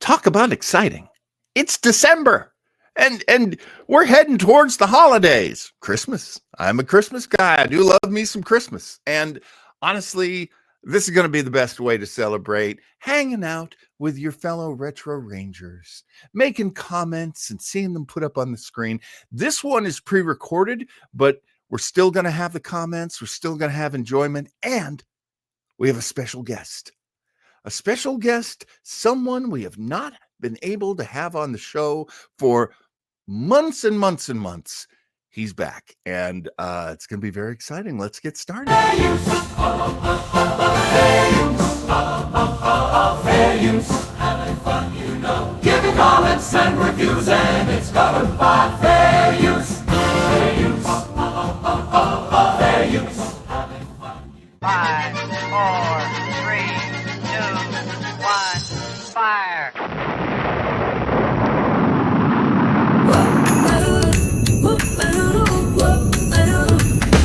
Talk about exciting. It's December and we're heading towards the holidays. Christmas. I'm a Christmas guy. I do love me some Christmas. And honestly, this is going to be the best way to celebrate hanging out with your fellow Retro Rangers, making comments and seeing them put up on the screen. This one is pre-recorded, but we're still going to have the comments. We're still going to have enjoyment. And we have a special guest. A special guest, someone we have not been able to have on the show for months and months and months. He's back, and it's going to be very exciting. Let's get started. Fair use. Having fun, you know. Giving comments and reviews, and it's covered by fair use. Fair use. Fair use. Having fun. 5, 4, 3, 2, 1, fire.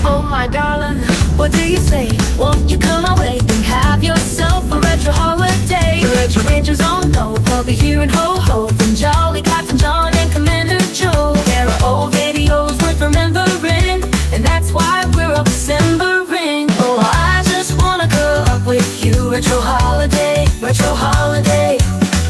Oh my darling, what do you say? Won't you come away and have yourself a retro holiday? The Retro Rangers all know they'll be here in ho-ho from Jolly Captain John and Commander Joe. There are old videos worth remembering, and that's why we're all Decembering. Oh, I just wanna go up with you. Retro holiday, retro holiday.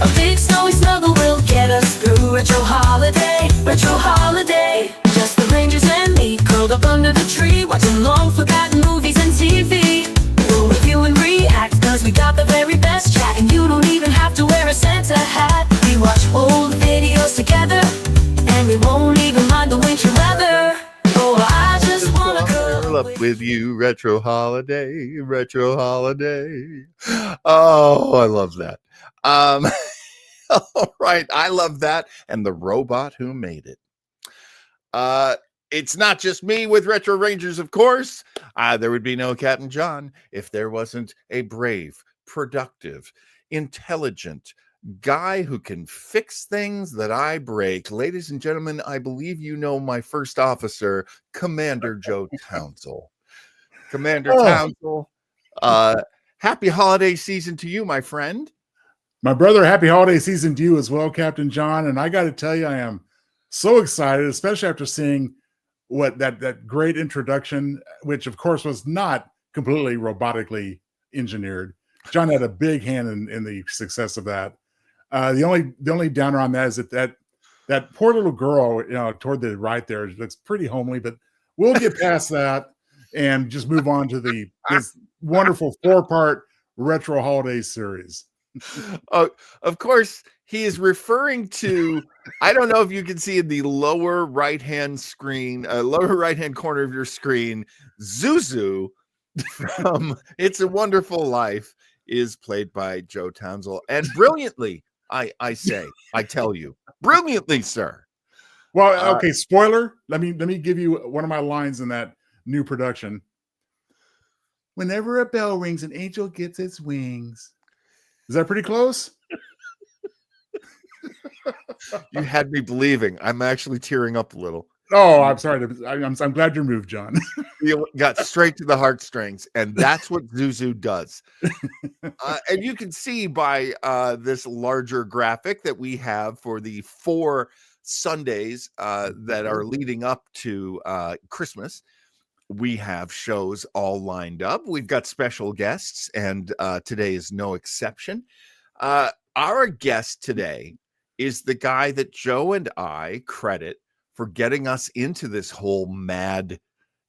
A big snowy snuggle will get us through. Retro holiday, retro holiday. Just the Rangers and me, curled up under the tree, watching long forgotten movies and TV. We'll review and react, cause we got the very best chat, and you don't even have to wear a Santa hat. We watch old videos together, and we won't even mind the winter weather. Oh, I just wanna curl up with you, retro holiday, retro holiday. Oh, I love that. All right, I love that, and the robot who made it. It's not just me with Retro Rangers, of course. There would be no Captain John if there wasn't a brave, productive, intelligent guy who can fix things that I break. Ladies and gentlemen, I believe you know my first officer, Commander Joe Townsell. Commander Townsell, happy holiday season to you, my friend. My brother, happy holiday season to you as well, Captain John. And I got to tell you, I am so excited, especially after seeing what that great introduction, which of course was not completely robotically engineered. John had a big hand in the success of that. The only downer on that is that poor little girl, toward the right there, looks pretty homely, but we'll get past that and just move on to this wonderful 4-part retro holiday series. Of course, he is referring to, I don't know if you can see in the lower right-hand corner of your screen, Zuzu from It's a Wonderful Life is played by Joe Townsell, and brilliantly, I tell you, brilliantly, sir. Well, okay, spoiler. Let me give you one of my lines in that new production. Whenever a bell rings, an angel gets its wings. Is that pretty close? You had me believing. I'm actually tearing up a little. Oh, I'm sorry. I'm glad you're moved, John. You got straight to the heartstrings, and that's what Zuzu does. And you can see by this larger graphic that we have for the 4 Sundays that are leading up to Christmas. We have shows all lined up. We've got special guests, and today is no exception. Our guest today is the guy that Joe and I credit for getting us into this whole mad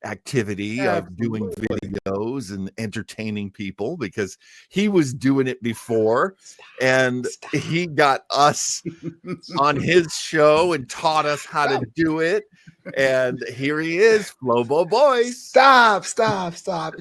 activity of doing videos and entertaining people, because he was doing it before and he got us on his show and taught us how to do it. And here he is, Flobo Boys. Stop.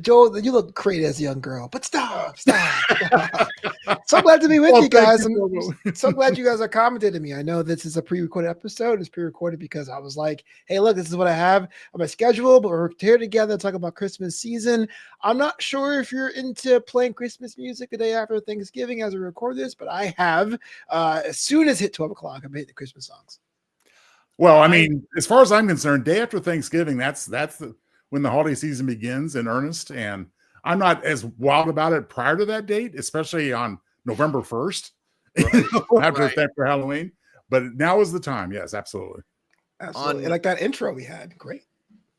Joe, you look great as a young girl, but stop. So glad to be with you guys. I'm so glad you guys are commenting to me. I know this is a pre-recorded episode. It's pre-recorded because I was like, hey, look, this is what I have on my schedule, but we're here together to talk about Christmas season. I'm not sure if you're into playing Christmas music the day after Thanksgiving as we record this, but I have. As soon as it hit 12 o'clock, I'm hitting the Christmas songs. Well, I mean, as far as I'm concerned, day after Thanksgiving, that's when the holiday season begins in earnest. And I'm not as wild about it prior to that date, especially on November 1st. After Halloween. But now is the time. Yes, absolutely. Absolutely. And like that intro we had. Great.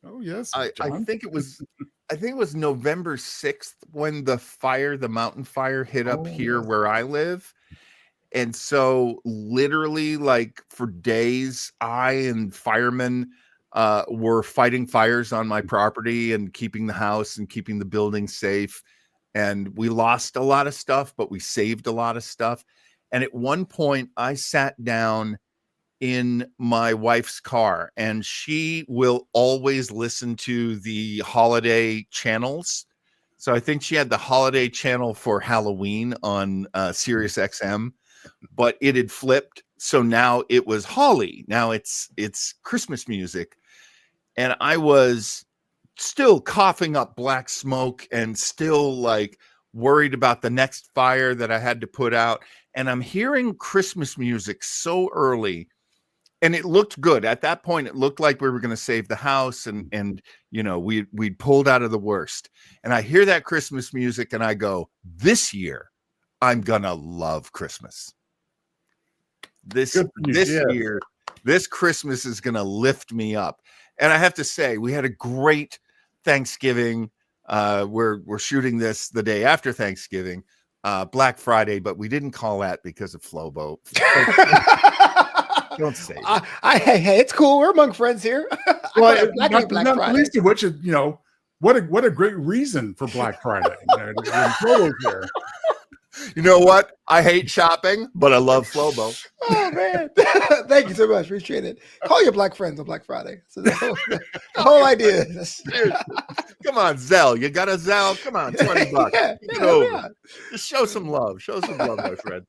Oh, yes. I think it was November 6th when the mountain fire hit up here where I live. And so literally like for days, I and firemen were fighting fires on my property and keeping the house and keeping the building safe. And we lost a lot of stuff, but we saved a lot of stuff. And at one point I sat down in my wife's car, and she will always listen to the holiday channels. So I think she had the holiday channel for Halloween on Sirius XM, but it had flipped. So now it was Holly. Now it's Christmas music. And I was still coughing up black smoke and still like worried about the next fire that I had to put out. And I'm hearing Christmas music so early. And it looked good. At that point, it looked like we were going to save the house, and you know, we'd pulled out of the worst. And I hear that Christmas music, and I go, "This year, I'm gonna love Christmas. This year, this Christmas is gonna lift me up." And I have to say, we had a great Thanksgiving. We're shooting this the day after Thanksgiving, Black Friday, but we didn't call that because of Flobo. Don't say that. Hey, it's cool. We're among friends here. Well, Black Friday. Least of which is, you know, what a great reason for Black Friday. Here. You know what? I hate shopping, but I love Flobo. Oh man, thank you so much. Appreciate it. Call your black friends on Black Friday. So the whole idea. Dude, come on, Zelle. You got a Zelle? Come on, $20. Yeah. Just show some love. Show some love, my friends.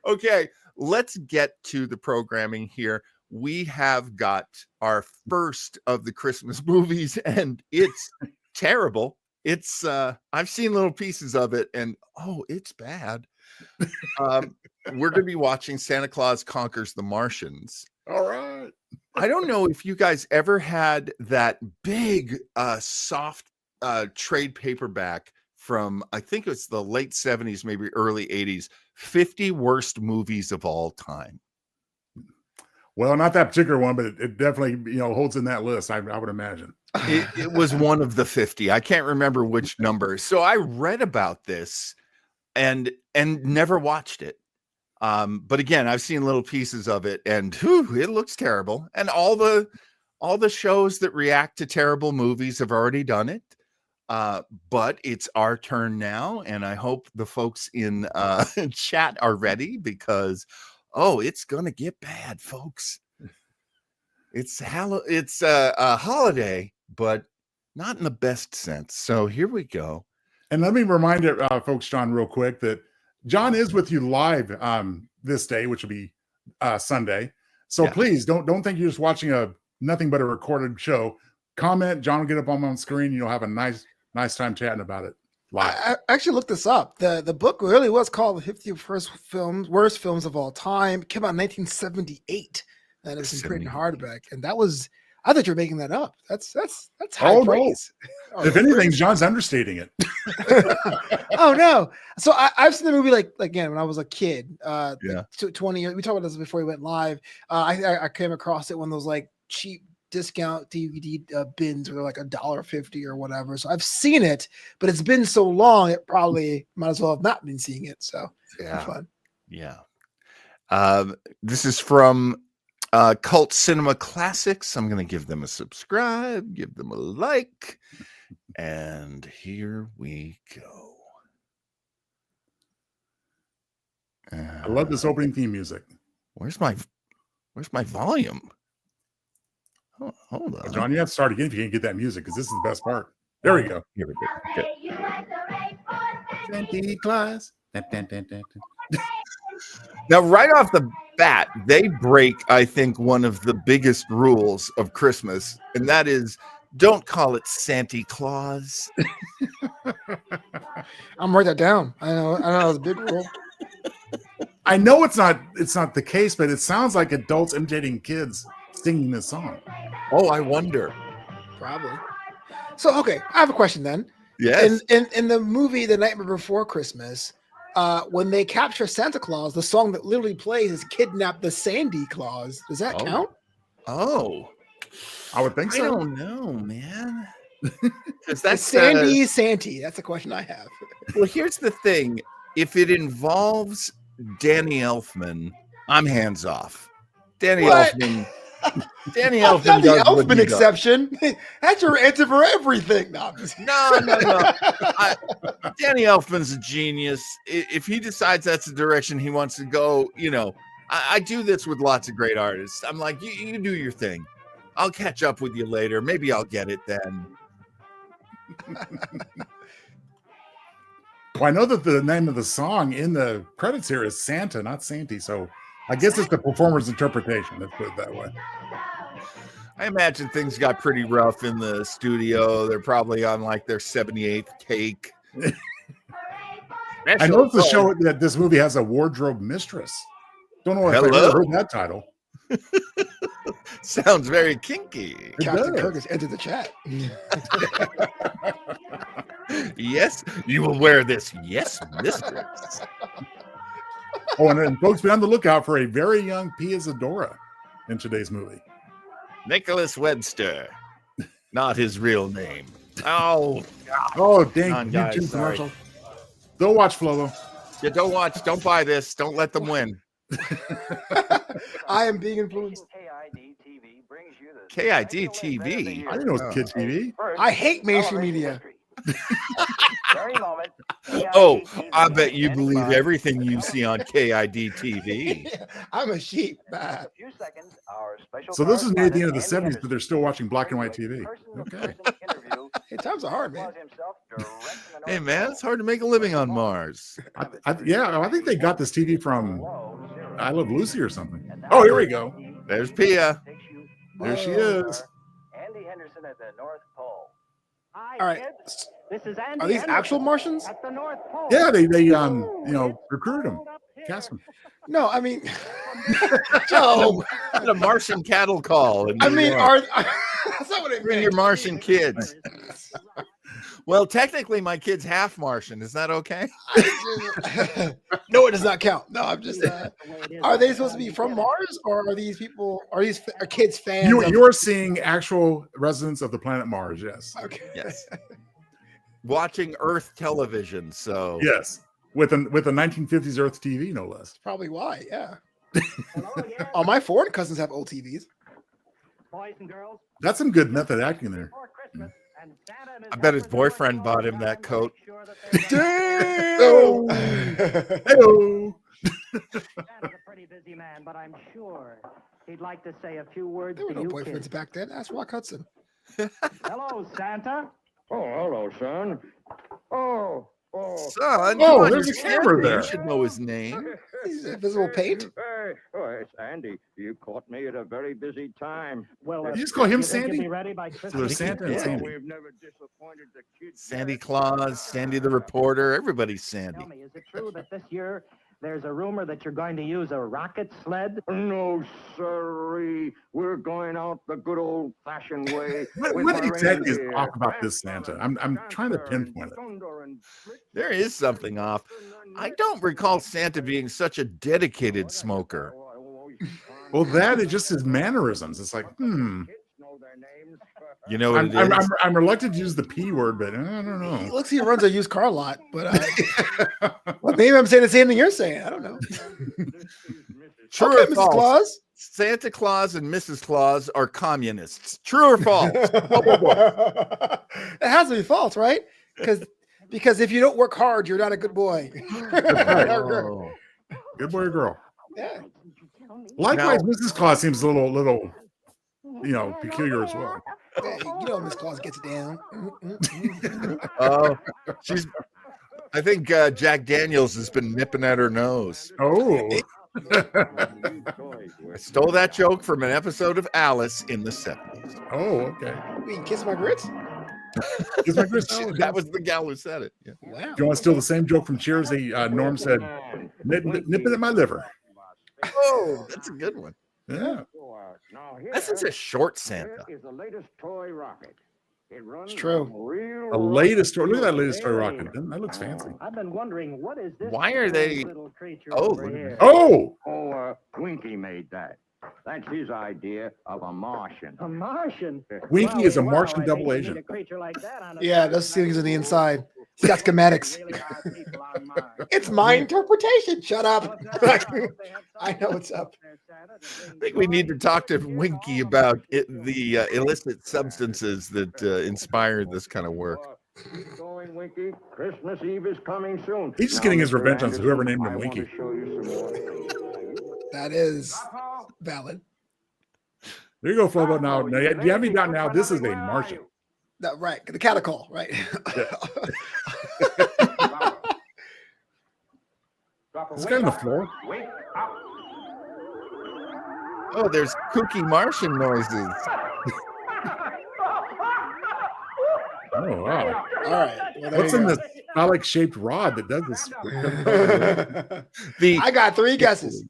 Okay, let's get to the programming here. We have got our first of the Christmas movies, and it's terrible. It's I've seen little pieces of it, and it's bad. We're gonna be watching Santa Claus Conquers the Martians. All right. I don't know if you guys ever had that big soft trade paperback from, I think it's the late 70s, maybe early 80s, 50 worst movies of all time. Well, not that particular one, but it definitely, holds in that list, I would imagine. It was one of the 50. I can't remember which number. So I read about this and never watched it. But again, I've seen little pieces of it, and it looks terrible. And all the shows that react to terrible movies have already done it. But it's our turn now, and I hope the folks in chat are ready, because it's gonna get bad, folks. It's a holiday, but not in the best sense. So here we go. And let me remind folks, John, real quick, that John is with you live this day, which will be Sunday. So please don't think you're just watching nothing but a recorded show. Comment, John will get up on screen. You'll have a nice time chatting about it live. I actually looked this up. The book really was called The 50 Worst Films of All Time. It came out in 1978. That is in print and hardback. And that was, I thought you were making that up. That's high praise. No. If anything, John's understating it. Oh no. So I've seen the movie like again when I was a kid. 20 years. We talked about this before we went live. I came across it when those like cheap discount DVD bins were like $1.50 or whatever. So I've seen it, but it's been so long, it probably might as well have not been seeing it. So fun. Yeah. This is from Cult Cinema Classics. I'm going to give them a subscribe, give them a like, and here we go. I love this opening theme music. Where's my volume? Oh, hold on, John. You have to start again if you can't get that music, because this is the best part. There we go. Here we go. Santa Claus. Now, right off the bat, they break, I think, one of the biggest rules of Christmas, and that is, don't call it Santa Claus. I'm write that down. I know it's a big rule. I know it's not the case, but it sounds like adults imitating kids singing this song. Oh, I wonder. Probably. So, okay, I have a question then. Yes. In the movie The Nightmare Before Christmas, when they capture Santa Claus, the song that literally plays is "Kidnap the Sandy Claus." Does that count? Oh, I would think I so. don't know, man. Because It's that's Sandy Santee. That's the question I have. well, here's the thing. If it involves Danny Elfman, I'm hands off. Danny What? Elfman. Danny That's Elfman not the does what Elfman he does. exception. That's your answer for everything. No, I'm just- No. Danny Elfman's a genius. If he decides that's the direction he wants to go, I do this with lots of great artists. I'm like, you do your thing. I'll catch up with you later. Maybe I'll get it then. Well, I know that the name of the song in the credits here is Santa, not Santee. So I guess it's the performer's interpretation. Let's put it that way. I imagine things got pretty rough in the studio. They're probably on like their 78th take. I know the show that this movie has a wardrobe mistress. Don't know if I've ever heard that title. Sounds very kinky. Captain Kirk has entered the chat. Yes, you will wear this. Yes, mistress. Oh, and then folks, be on the lookout for a very young Pia Zadora in today's movie. Nicholas Webster, not his real name. Dang! YouTube sorry. commercial. Don't watch Flobo. Yeah, don't watch. Don't buy this. Don't let them win. I am being influenced. KID TV. I didn't know it was Kid TV. I hate mainstream media. Oh, I bet you believe everything you see on KID TV. I'm a sheep. So this is made at the end of the 70s, but they're still watching black and white TV. Okay. Hey, times are hard, man. Hey, man, it's hard to make a living on Mars. I think they got this TV from I Love Lucy or something. Oh, here we go. There's Pia. There she is. Andy Henderson at the North Pole. All right. Are these actual Martians? At the North Pole. Yeah, they recruited them, cast them. No, I mean, Joe. A Martian cattle call. I mean, that's not what I bring mean. your Martian kids. Well, technically, my kid's half Martian. Is that okay? No, it does not count. No, I'm just. Are they supposed to be from Mars, or are these people? Are these kids fans? You are seeing actual residents of the planet Mars. Yes. Okay. Yes. Watching Earth television. So yes, with a 1950s Earth TV, no less. Probably why. Yeah. All my foreign cousins have old TVs. Boys and girls. That's some good method acting there. I bet his boyfriend bought him that coat. Damn! Hey-o. Santa's a pretty busy man, but I'm sure he'd like to say a few words There were to no you boyfriends kids. back then. Ask Rock Hudson. Hello, Santa. Oh, hello, son. Oh. Son, Oh, come on, there's you're a camera Sandy. there. You should know his name. He's invisible paint. Hey, it's Andy. You caught me at a very busy time. Well, You just call him you think you'll Sandy? be ready by So Christmas? there's Santa and Yeah. Sandy. We've never disappointed the kids. Sandy yet. Claus, Sandy the reporter, everybody's Sandy. Tell me, is it true that this year there's a rumor that you're going to use a rocket sled? No, sirree. We're going out the good old-fashioned way. What with my exactly is reindeer, off about this Prancer Santa? I'm trying to Dancer and pinpoint it. Thunder and Blitzen. There is something off. I don't recall Santa being such a dedicated smoker. Well, that is just his mannerisms. It's like, Kids know their names. You know what I'm it is? I'm reluctant to use the P word, but I don't He know. looks like he runs a used car lot, but well, maybe I'm saying the same thing you're saying. I don't know. True Okay, or Mrs. false? Claus. Santa Claus and Mrs. Claus are communists. True or false? It has to be false, right? Because if you don't work hard, you're not a good boy. Oh. Good boy or girl. Yeah. Likewise, Mrs. Claus seems a little, peculiar as well. Hey, you know Miss Claus gets it down. Oh, I think Jack Daniels has been nipping at her nose. Oh, I stole that joke from an episode of Alice in the 70s. oh, okay. We can kiss my grits. Is my grist- oh, That was the gal who said it. Yeah. Wow. Do you want to steal the same joke from Cheers? Norm said, nip it at my liver. Oh, that's a good one. Yeah. Now, here That's such a short Santa. is the latest toy rocket. It runs It's true. on real A latest story. Look at that latest story rocket. That looks fancy. I've been wondering, what is this? Why are they? little creature Oh, over look at here? Oh, Winky made that. That's his idea of a Martian. A Martian? Winky is a Martian I think double you need agent. a creature like that on a Yeah, planet those ceilings like on the you. inside. It's got schematics. Really are people on Mars. It's my interpretation. Shut up. What's up? I know what's up. I think we need to talk to Winky about the illicit substances that inspired this kind of work. Keep going, Winky. Christmas Eve is coming soon. He's just Now, getting his Mr. revenge on Anderson, whoever named him I want Winky. to show you some more. That is valid. There you go, Flobo. Now, do you have me down now? This is a Martian. No, right. The catacall, right? This guy on the floor. Wake up. Oh, there's kooky Martian noises. Oh, wow. All right. Well, there What's you in go. this phallic shaped rod that does this? The I got 3 guesses.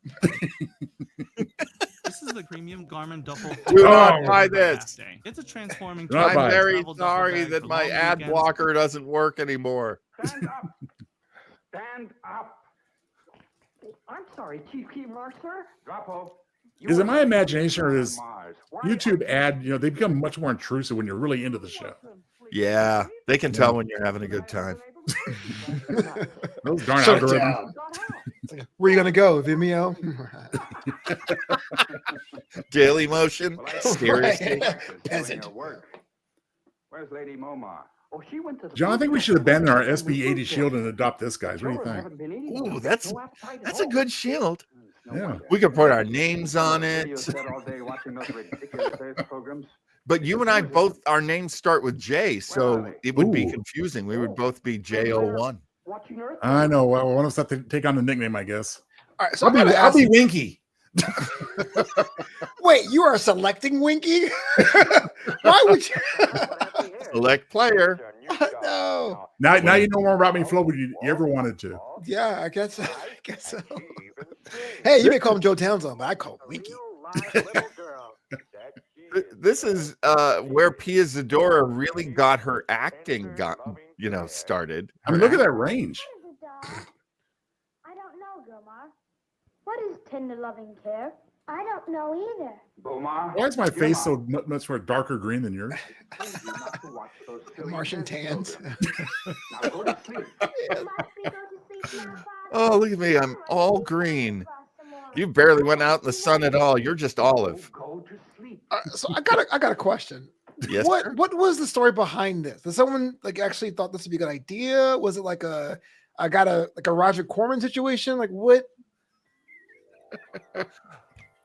This is the premium Garmin duffel. Do not Oh. buy this. It's a transforming. Do not I'm buy it. very travel duffel sorry bag that for my long ad weekends. blocker doesn't work anymore. Stand up. Stand up. I'm sorry, Chief Key Mark, sir. Drop-o. Is it my imagination or is Mars. Why YouTube ad, they become much more intrusive when you're really into the show? Yeah, they can tell when you're having a good time. Those darn Shut algorithms. down. It's like, where are you going to go, Vimeo? Daily Motion, Right. seriously. Peasant. Where's Lady Momar? Oh, she went to John, I think we should abandon our SB80 shield and adopt this guy's. What do you think? Ooh, that's a good shield. Yeah. We could put our names on it. But you and I both, our names start with J, so it would be Ooh. confusing. We would both be J01. I know. Well, one of us have to take on the nickname, I guess. All right. So I'll be Winky. wait, you are selecting Winky? Why would you? Select player. No. Now you know more about me, Flo, but you ever wanted to. Yeah, I guess so. Hey, you may call him Joe Townsend, but I call him Winky. This is where Pia Zadora really got her acting started. I mean, look at that range. I don't know, Gilmar. What is tender loving care? I don't know either. Bomar. Why is my face so much more darker green than yours? Martian tans. Now go to sleep. Must we go to sleep now, Father? Oh, look at me. I'm all green. You barely went out in the sun at all. You're just olive. Go to sleep. So I got a question. Yes. What was the story behind this? Did someone actually thought this would be a good idea? Was it like a Roger Corman situation? Like what?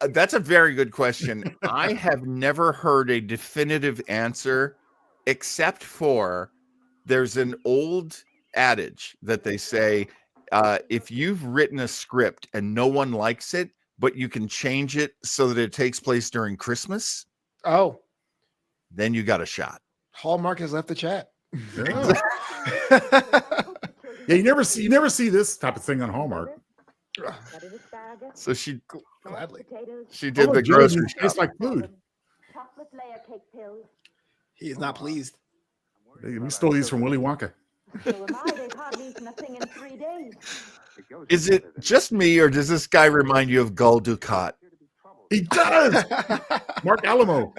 That's a very good question. I have never heard a definitive answer, except for there's an old adage that they say, if you've written a script and no one likes it, but you can change it so that it takes place during Christmas, Oh, then you got a shot. Hallmark has left the chat. Yeah. Yeah, you never see this type of thing on Hallmark. So she Gladly. did the Jimmy, grocery it tastes shop. like food. Chocolate layer cake pills. He is not pleased. We stole these from Willy Wonka. So am I. They've hardly eaten a thing in 3 days. Is it just me, or does this guy remind you of Gul Dukat? He does. Mark Alamo.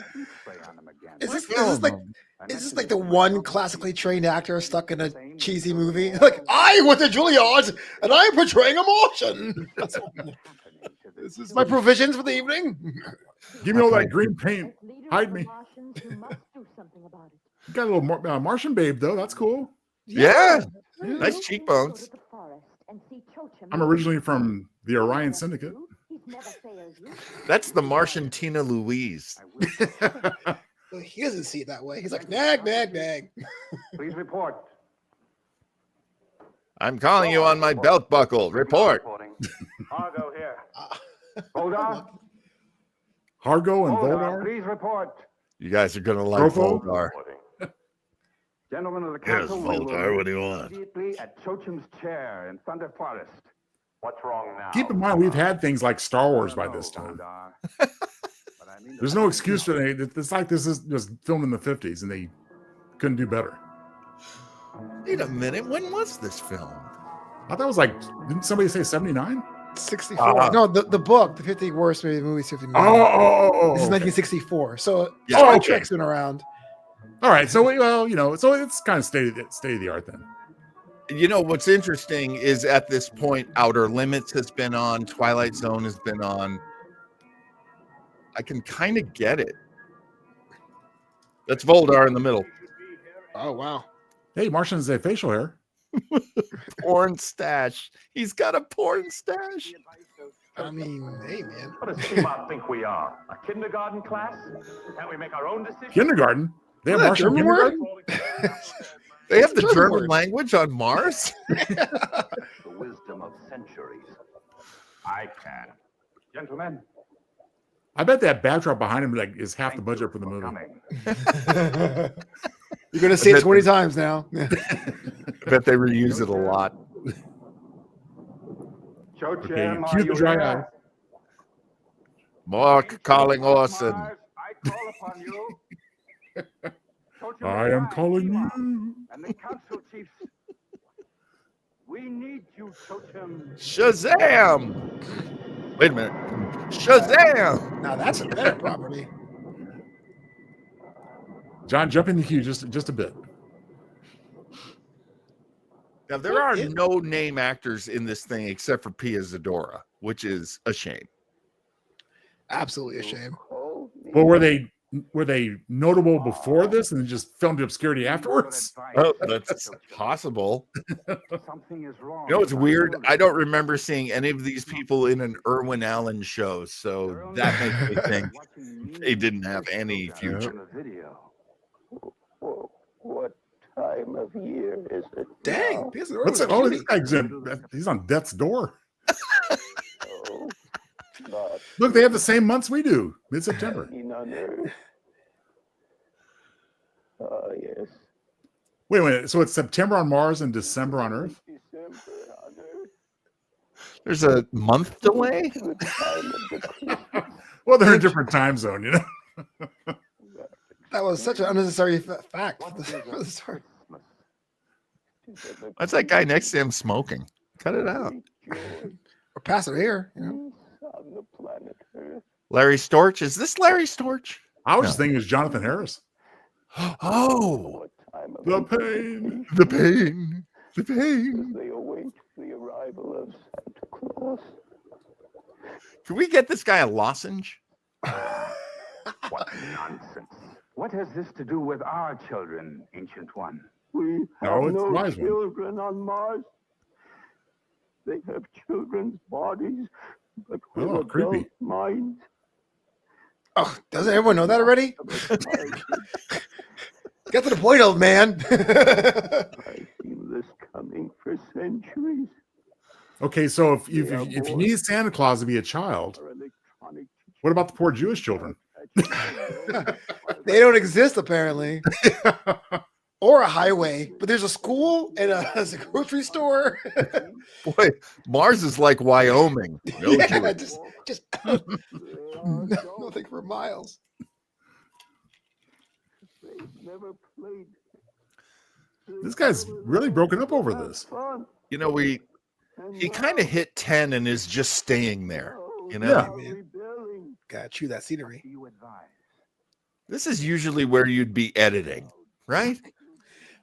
Is this like the one classically trained actor stuck in a cheesy movie? Like, I went to Juilliard and I'm portraying a Martian. This is my provisions for the evening. Give me all that green paint. Hide me. You must do something about it. You got a little Martian babe, though. That's cool. Yeah. Nice cheekbones. I'm originally from the Orion Syndicate. That's the Martian Tina Louise. He doesn't see it that way. He's like, nag, nag, nag. Please report. I'm calling you on my belt buckle. Report. Argo here. Voldar. Hargo and Voldar, Voldar. please report. You guys are going to like Rofo? Voldar. Gentlemen of the Yes, council, Voldar, what do you want? immediately at Chocham's chair in Thunder Forest. What's wrong now? Keep in mind, we've had things like Star Wars by this time. There's no excuse for it. It's like this is just filmed in the 50s and they couldn't do better. Wait a minute. When was this film? I thought it was like, didn't somebody say 79? 64. No, the book, the 50 worst movies, 50 Oh, million. oh, This is okay. 1964. So Yeah. Star Okay. Trek's been around. All right. So, well, so it's kind of state of the art then. What's interesting is at this point, Outer Limits has been on, Twilight Zone has been on. I can kind of get it. That's Voldar in the middle. Oh, wow. Hey, Martian has a facial hair. Porn stash. He's got a porn stash. I mean, hey, man. What does Seabot think we are? A kindergarten class? Can't we make our own decisions? Kindergarten. They have Is that Martian German word? kindergarten. They have the German German word. language on Mars? The wisdom of centuries. I can. Gentlemen, I bet that backdrop behind him is half the budget for the movie. coming. You're going to see it 20 times now. I bet they reuse it a lot. Okay, cue the dry eye. Mark calling Orson. I call upon you. I am calling you. And the council chiefs. We need you, Totem. Shazam! Wait a minute. Shazam! Now that's a better property. John, jump in the queue just a bit. Now, there are no name actors in this thing except for Pia Zadora, which is a shame. Absolutely a shame. Well, were they notable before this and then just filmed to obscurity afterwards? Oh, that's possible. Something is wrong. It's weird. I don't remember seeing any of these people in an Irwin Allen show, so that makes me think they didn't have any future. What time of year is it? Dang. What's it? Oh, this guy's he's on death's door. Look, they have the same months we do, mid-September. Oh, yes. Wait a minute. So it's September on Mars and December on Earth? There's a month delay? Well, they're in a different time zone, That was such an unnecessary fact for the story. What's that guy next to him smoking? Cut it out. Or pass it here, Larry Storch? Is this Larry Storch? I was just thinking it was Jonathan Harris. Oh, The pain. the pain. The pain. They await the arrival of Santa Claus. Can we get this guy a lozenge? What nonsense. What has this to do with our children, Ancient One? We No, it's wise one. children on Mars. They have children's bodies, but with Oh, creepy. adult minds. Oh, doesn't everyone know that already? Get to the point, old man. I've seen this coming for centuries. Okay, so if you need Santa Claus to be a child, what about the poor Jewish children? They don't exist, apparently. Or a highway, but there's a school and a grocery store. Boy, Mars is like Wyoming. No Yeah, Jewish. just nothing for miles. Never played. This guy's really broken up over this. He kind of hit 10 and is just staying there. Yeah. Gotta chew that scenery. This is usually where you'd be editing, right?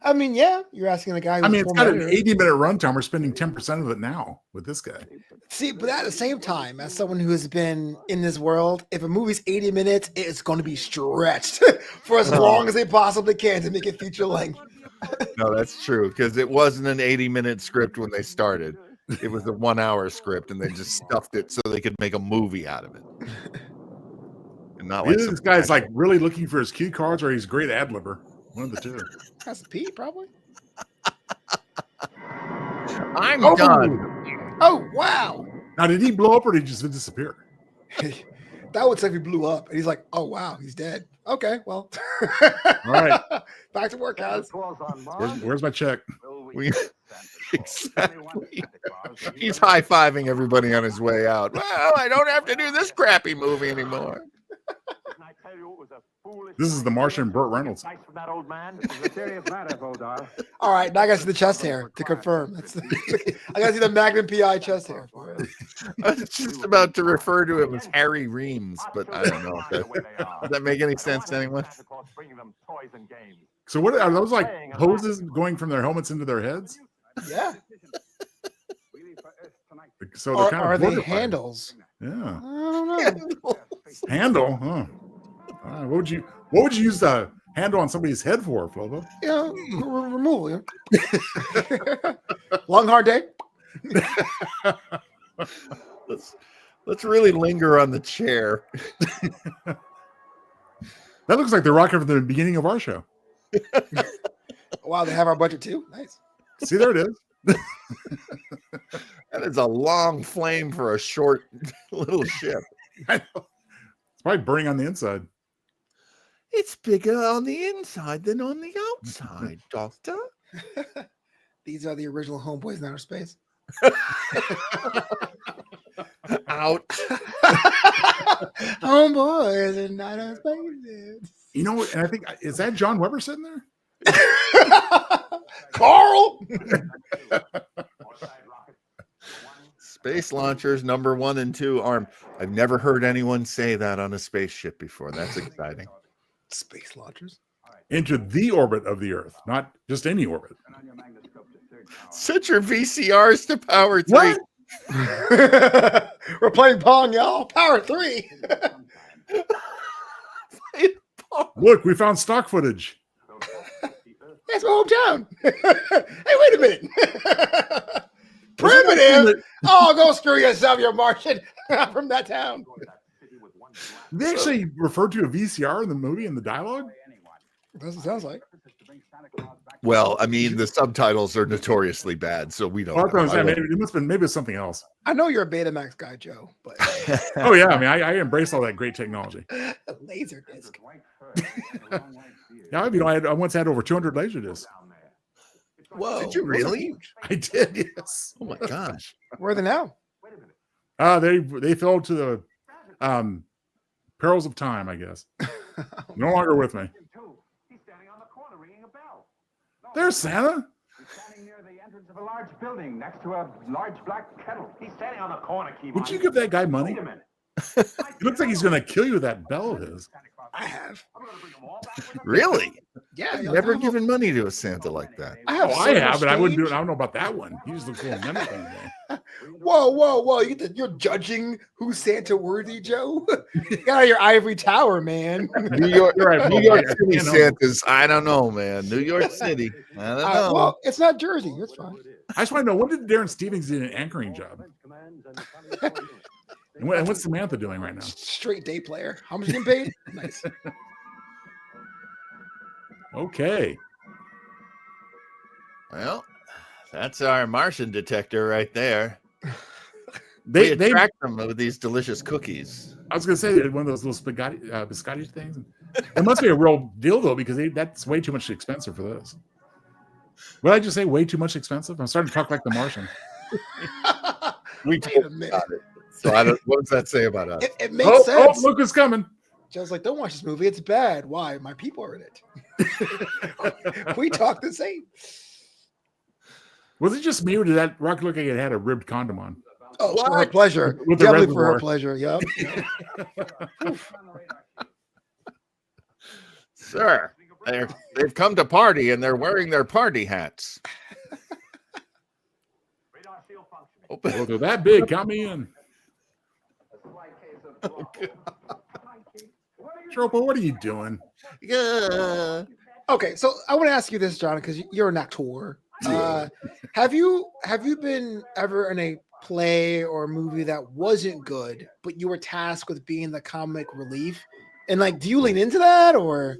I mean, yeah, you're asking a guy. I mean, it's got an editor. 80-minute runtime. We're spending 10% of it now with this guy. See, but at the same time, as someone who has been in this world, if a movie's 80 minutes, it's going to be stretched for as long as they possibly can to make it feature length. No, that's true, because it wasn't an 80-minute script when they started. It was a 1-hour script, and they just stuffed it so they could make a movie out of it. And not like Either this guy's like really looking for his cue cards, or he's a great ad-libber. One of the two. Has to pee, probably. I'm Oh. done. Oh, wow. Now, did he blow up or did he just disappear? That would say if he blew up. And he's like, oh, wow, he's dead. Okay, well. All right. Back to work, guys. Where's my check? Exactly. He's high-fiving everybody on his way out. Well, I don't have to do this crappy movie anymore. I tell you, it was a This is the Martian Burt Reynolds. Nice from that old man. This is the theory of matter, Vodar. All right, now I got to see the chest hair to confirm. I got to see the Magnum PI chest hair. I was just about to refer to him as Harry Reams, but I don't know. Does that make any sense to anyone? So what are those, like hoses going from their helmets into their heads? Yeah. So they're kind are of they fortified. handles? Yeah. I don't know. Handle, huh? What would you use the handle on somebody's head for, Flobo? You know, removal. You know? Long hard day. Let's really linger on the chair. That looks like the rocket from the beginning of our show. Wow, they have our budget too. Nice. See, there it is. That is a long flame for a short little ship. I know. It's probably burning on the inside. It's bigger on the inside than on the outside, Doctor. These are the original homeboys in outer space. Out. Homeboys in outer space. You know, and I think, is that John Weber sitting there? Carl. Space launchers number 1 and 2 armed. I've never heard anyone say that on a spaceship before. That's exciting. Space launchers into the orbit of the Earth, not just any orbit. Set your VCRs to power 3. What? We're playing Pong, y'all. Power 3. Look, we found stock footage. That's my hometown. Hey, wait a minute. Primitive. Oh, go screw yourself, you're Martian. I'm from that town. They actually referred to a VCR in the movie in the dialogue? That's what it sounds like. Well, I mean, the subtitles are notoriously bad, so we don't. Maybe it must have been, maybe it's something else. I know you're a Betamax guy, Joe, but oh yeah, I mean, I embrace all that great technology. Laser disc. Yeah, I mean, I once had over 200 laser discs. Whoa! Did you really? I did. Yes. Oh my gosh! Where are they now? They fell to the perils of time, I guess. No longer with me. There's Santa. He's standing near the entrance of a large building next to a large black kettle. He's standing on the corner, Key. Would you give that guy money? Wait a minute. It looks like he's going to kill you with that bell of his. I have. Really? Yeah. I've never given money to a Santa like that. I have. I have, but I wouldn't do it. I don't know about that one. He just looks cool and everything. Whoa! You're judging who's Santa worthy, Joe? Get out of your ivory tower, man. New York City You know. Santas. I don't know, man. New York City. I don't know. Well, it's not Jersey. That's fine. I just want to know, what did Darren Stevens do an anchoring job? And what's Samantha doing right now? Straight day player. How much you getting paid? Nice. Okay. Well, that's our Martian detector right there. They attract them with these delicious cookies. I was going to say one of those little biscotti things. It must be a real deal though, because that's way too much expensive for this. What did I just say? Way too much expensive? I'm starting to talk like the Martian. We talked about it. So what does that say about us? It makes sense. Oh, look who's coming. Joe's like, don't watch this movie. It's bad. Why? My people are in it. We talk the same. Was it just me, or did that rocket look like it had a ribbed condom on? Oh, for her pleasure. With the Definitely for her reservoir. pleasure. Yep. Sir, they've come to party and they're wearing their party hats. Open. Oh, they're that big. Count me in. Tropo, what are you doing? Yeah. Okay, so I want to ask you this, John, because you're an actor. Have you been ever in a play or movie that wasn't good, but you were tasked with being the comic relief? And like, do you lean into that, or?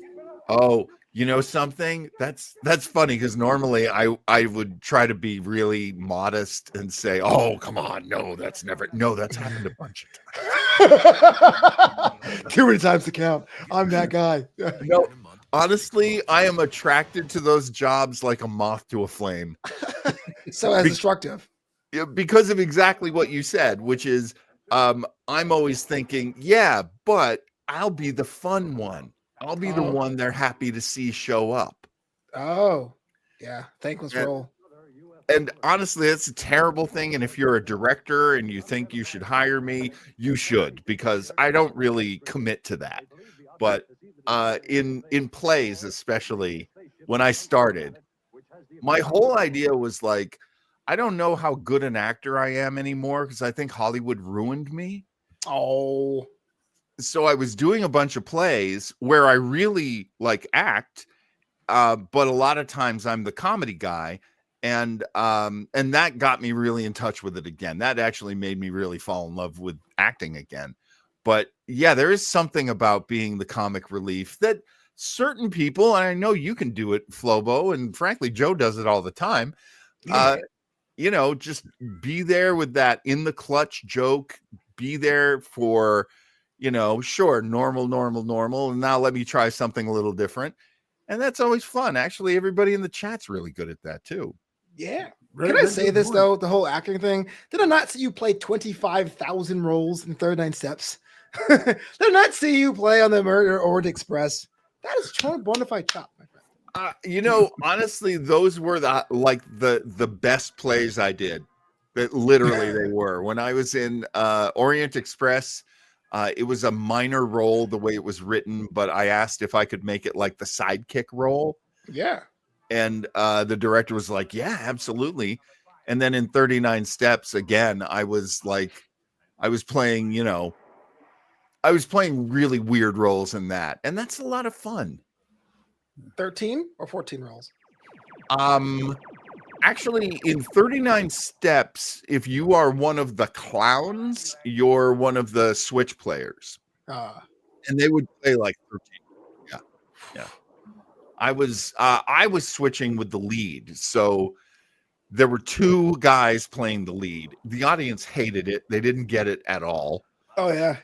Oh, you know something? That's funny, because normally I would try to be really modest and say, "Oh, come on, that's happened a bunch of times." Too many times to count. I'm that guy. No, honestly, I am attracted to those jobs like a moth to a flame. So as destructive. Because of exactly what you said, which is I'm always thinking, yeah, but I'll be the fun one. I'll be the one they're happy to see show up. Oh, yeah. Thankless role. And honestly, it's a terrible thing. And if you're a director and you think you should hire me, you should, because I don't really commit to that. But in plays, especially when I started, my whole idea was like, I don't know how good an actor I am anymore because I think Hollywood ruined me. Oh. So I was doing a bunch of plays where I really like act, but a lot of times I'm the comedy guy. And that got me really in touch with it again. That actually made me really fall in love with acting again. But yeah, there is something about being the comic relief that certain people, and I know you can do it, Flobo, and frankly, Joe does it all the time. You know, just be there with that in the clutch joke, be there for, you know, sure, normal. And now let me try something a little different. And that's always fun. Actually, everybody in the chat's really good at that too. Yeah. Can I say this though? The whole acting thing. Did I not see you play 25,000 roles in 39 Steps? Did I not see you play on the Murder Orient Express? That is true bona fide chop, my friend. You know, honestly, those were the best plays I did. That literally they were. When I was in Orient Express, it was a minor role the way it was written, but I asked if I could make it like the sidekick role. Yeah. And the director was like, yeah, absolutely. And then in 39 Steps, again, I was playing, you know, I was playing really weird roles in that. And that's a lot of fun. 13 or 14 roles? Actually, in 39 Steps, if you are one of the clowns, you're one of the switch players. And they would play like 13. Yeah. I was switching with the lead. So there were two guys playing the lead. The audience hated it. They didn't get it at all. Oh, yeah.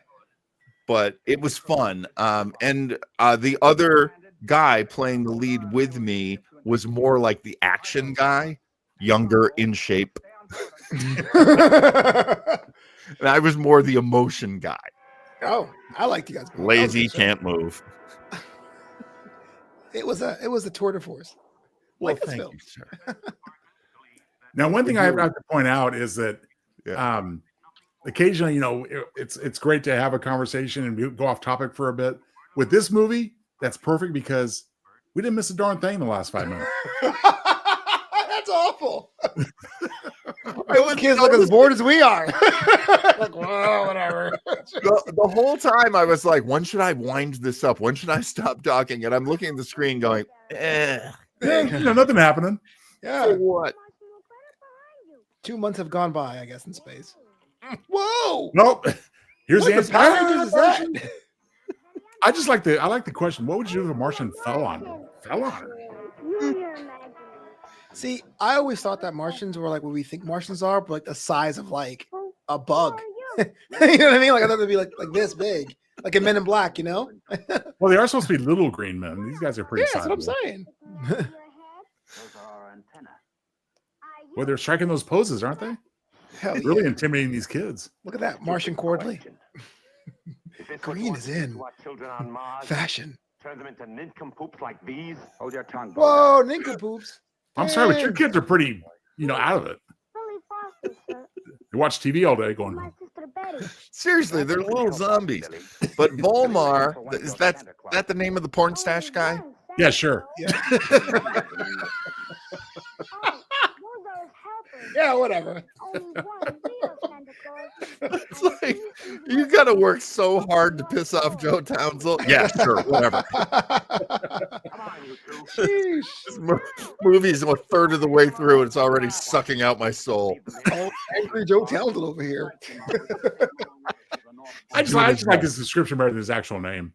But it was fun. And the other guy playing the lead with me was more like the action guy, younger, in shape. And I was more the emotion guy. Oh, I like you guys. Lazy, can't move. It was a tour de force. Well, thank you, sir. Now, one thing I have to point out is that occasionally, you know, it's great to have a conversation and go off topic for a bit. With this movie, that's perfect because we didn't miss a darn thing in the last 5 minutes. That's awful. Those kids look as bored as we are. Like, well, whatever. The whole time I was like, when should I wind this up? When should I stop talking? And I'm looking at the screen going, Yeah, you know, nothing happening. Yeah. For what? 2 months have gone by, I guess, in space. Whoa. Nope. Here's the answer. Power Rangers is that? I like the question. What would you do if a Martian fell on you? Fell on her. See, I always thought that Martians were like what we think Martians are, but like the size of like a bug. You know what I mean? Like I thought they'd be like this big, like in Men in Black, you know? Well, they are supposed to be little green men. These guys are pretty Yeah, that's what I'm sizable. saying. Well, they're striking those poses, aren't they? Hell yeah. Really intimidating these kids. Look at that, Martian Cordley. Green is in fashion. Turn them into nincompoops like these. Hold your tongue. Whoa, nincompoops. I'm sorry, but your kids are pretty, you know, out of it. They watch TV all day going, Seriously, they're little zombies. But Volmar, is that the name of the porn stash guy? yeah, sure. Yeah, whatever. It's like you got to work so hard to piss off Joe Townsend. Yeah, sure, whatever. This movie is a third of the way through, and it's already sucking out my soul. Oh, angry Joe Townsend over here. I just like his description better than his actual name.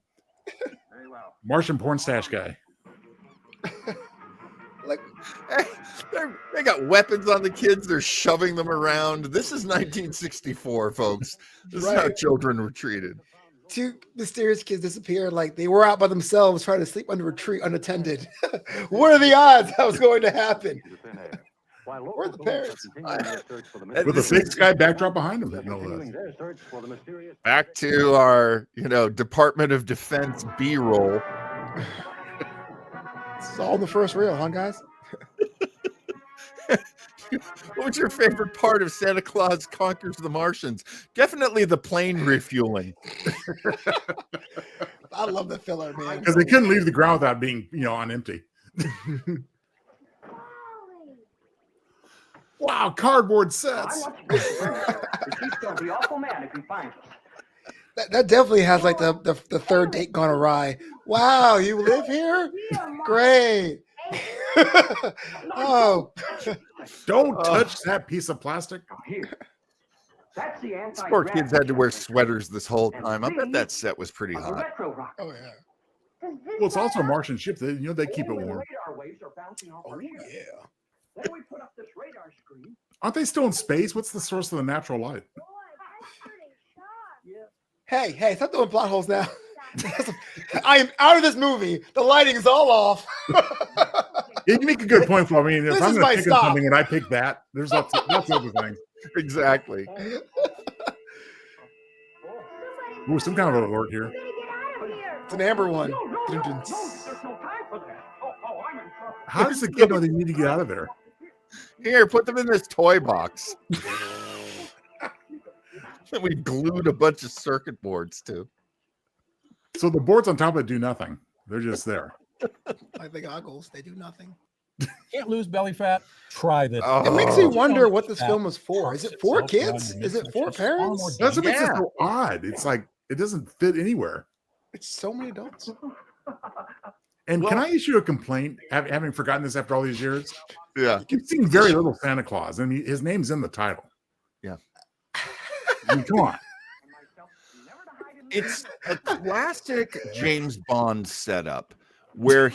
Martian porn stash guy. Like, they got weapons on the kids. They're shoving them around. This is 1964, folks. This is how children were treated. Two mysterious kids disappeared like they were out by themselves trying to sleep under a tree unattended. What are the odds that was going to happen? Where are the parents? With a big sky backdrop behind him. No less. Back to our, Department of Defense B-roll. It's all in the first reel, huh, guys? What was your favorite part of Santa Claus Conquers the Martians? Definitely the plane refueling. I love the filler, man. Because they couldn't leave the ground without being, on empty. Wow, cardboard sets. He's gonna be awful mad if he finds us. That definitely has like the third date gone awry. Wow, you live here? Great. Oh, Don't touch that piece of plastic. Here. That's the These poor kids had to wear sweaters this whole time. I bet that set was pretty hot. retro rock. oh yeah. Well, it's also a Martian ship. They keep it warm. Radar waves are bouncing off our ship. Yeah. Then we put up this radar screen. Aren't they still in space? What's the source of the natural light? Hey, stop doing plot holes now. I am out of this movie. The lighting's all off. You make a good point, Flo. I mean, This if I'm is going my to pick on stop. something and I pick that, there's lots of other things. Exactly. Ooh, some kind of alert here. It's an amber one. Dun, dun. There's no time for that. Oh, I'm in trouble. How does the kid know they need to get out of there? Here, put them in this toy box. And we glued a bunch of circuit boards too. So the boards on top of it do nothing. They're just there. Like the goggles, they do nothing. Can't lose belly fat. Try this. It makes me Oh. wonder what this film was for. Is it for kids? Is it for parents? That's what makes it Yeah. so odd. It's like it doesn't fit anywhere. It's so many adults. And can I issue a complaint, having forgotten this after all these years? Yeah. You've seen very little Santa Claus, and his name's in the title. Yeah. I mean, come on. It's a classic James Bond setup where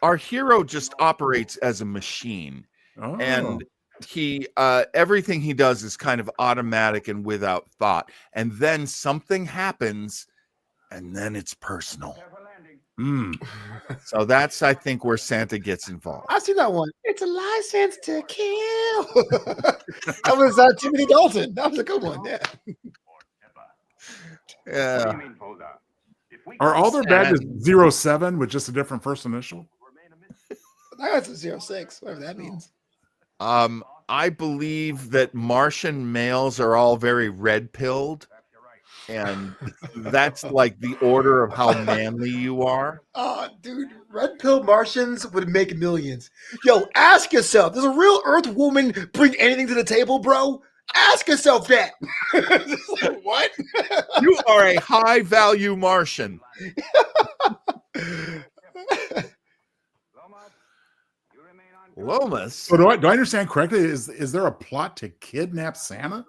our hero just operates as a machine, Oh. and he everything he does is kind of automatic and without thought, and then something happens and then it's personal. So that's, I think, where Santa gets involved. I've seen that one. It's a license to kill. That was Timothy Dalton. That was a good one. Yeah. Yeah. Are all their badges 07 with just a different first initial? That's a 06, whatever that means. I believe that Martian males are all very red-pilled, and that's like the order of how manly you are. Oh, dude, red pill Martians would make millions. Yo, ask yourself, does a real Earth woman bring anything to the table, bro? Ask yourself that. Like, what? You are a high-value Martian. Lomas. So do I understand correctly? Is there a plot to kidnap Santa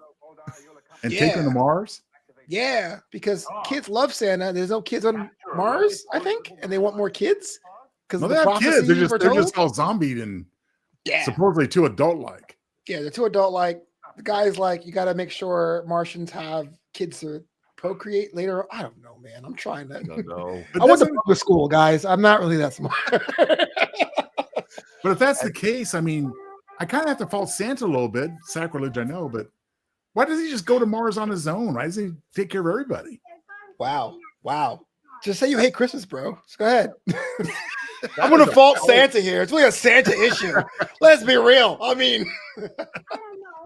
and take him to Mars? Yeah, because kids love Santa. There's no kids on Mars, I think, and they want more kids because No, the they have kids. prophecy They're just all zombied and supposedly too adult-like. Yeah, they're too adult. Like the guy's like, you got to make sure Martians have kids to procreate later. I don't know, man. I'm trying to. I don't know. I went to public school, guys. I'm not really that smart. But if that's the case, I mean, I kind of have to fault Santa a little bit. Sacrilege, I know, but why does he just go to Mars on his own? Why doesn't he take care of everybody? Wow. Just say you hate Christmas, bro. Just go ahead. I'm going to fault Santa here. It's really a Santa issue. Let's be real. I mean,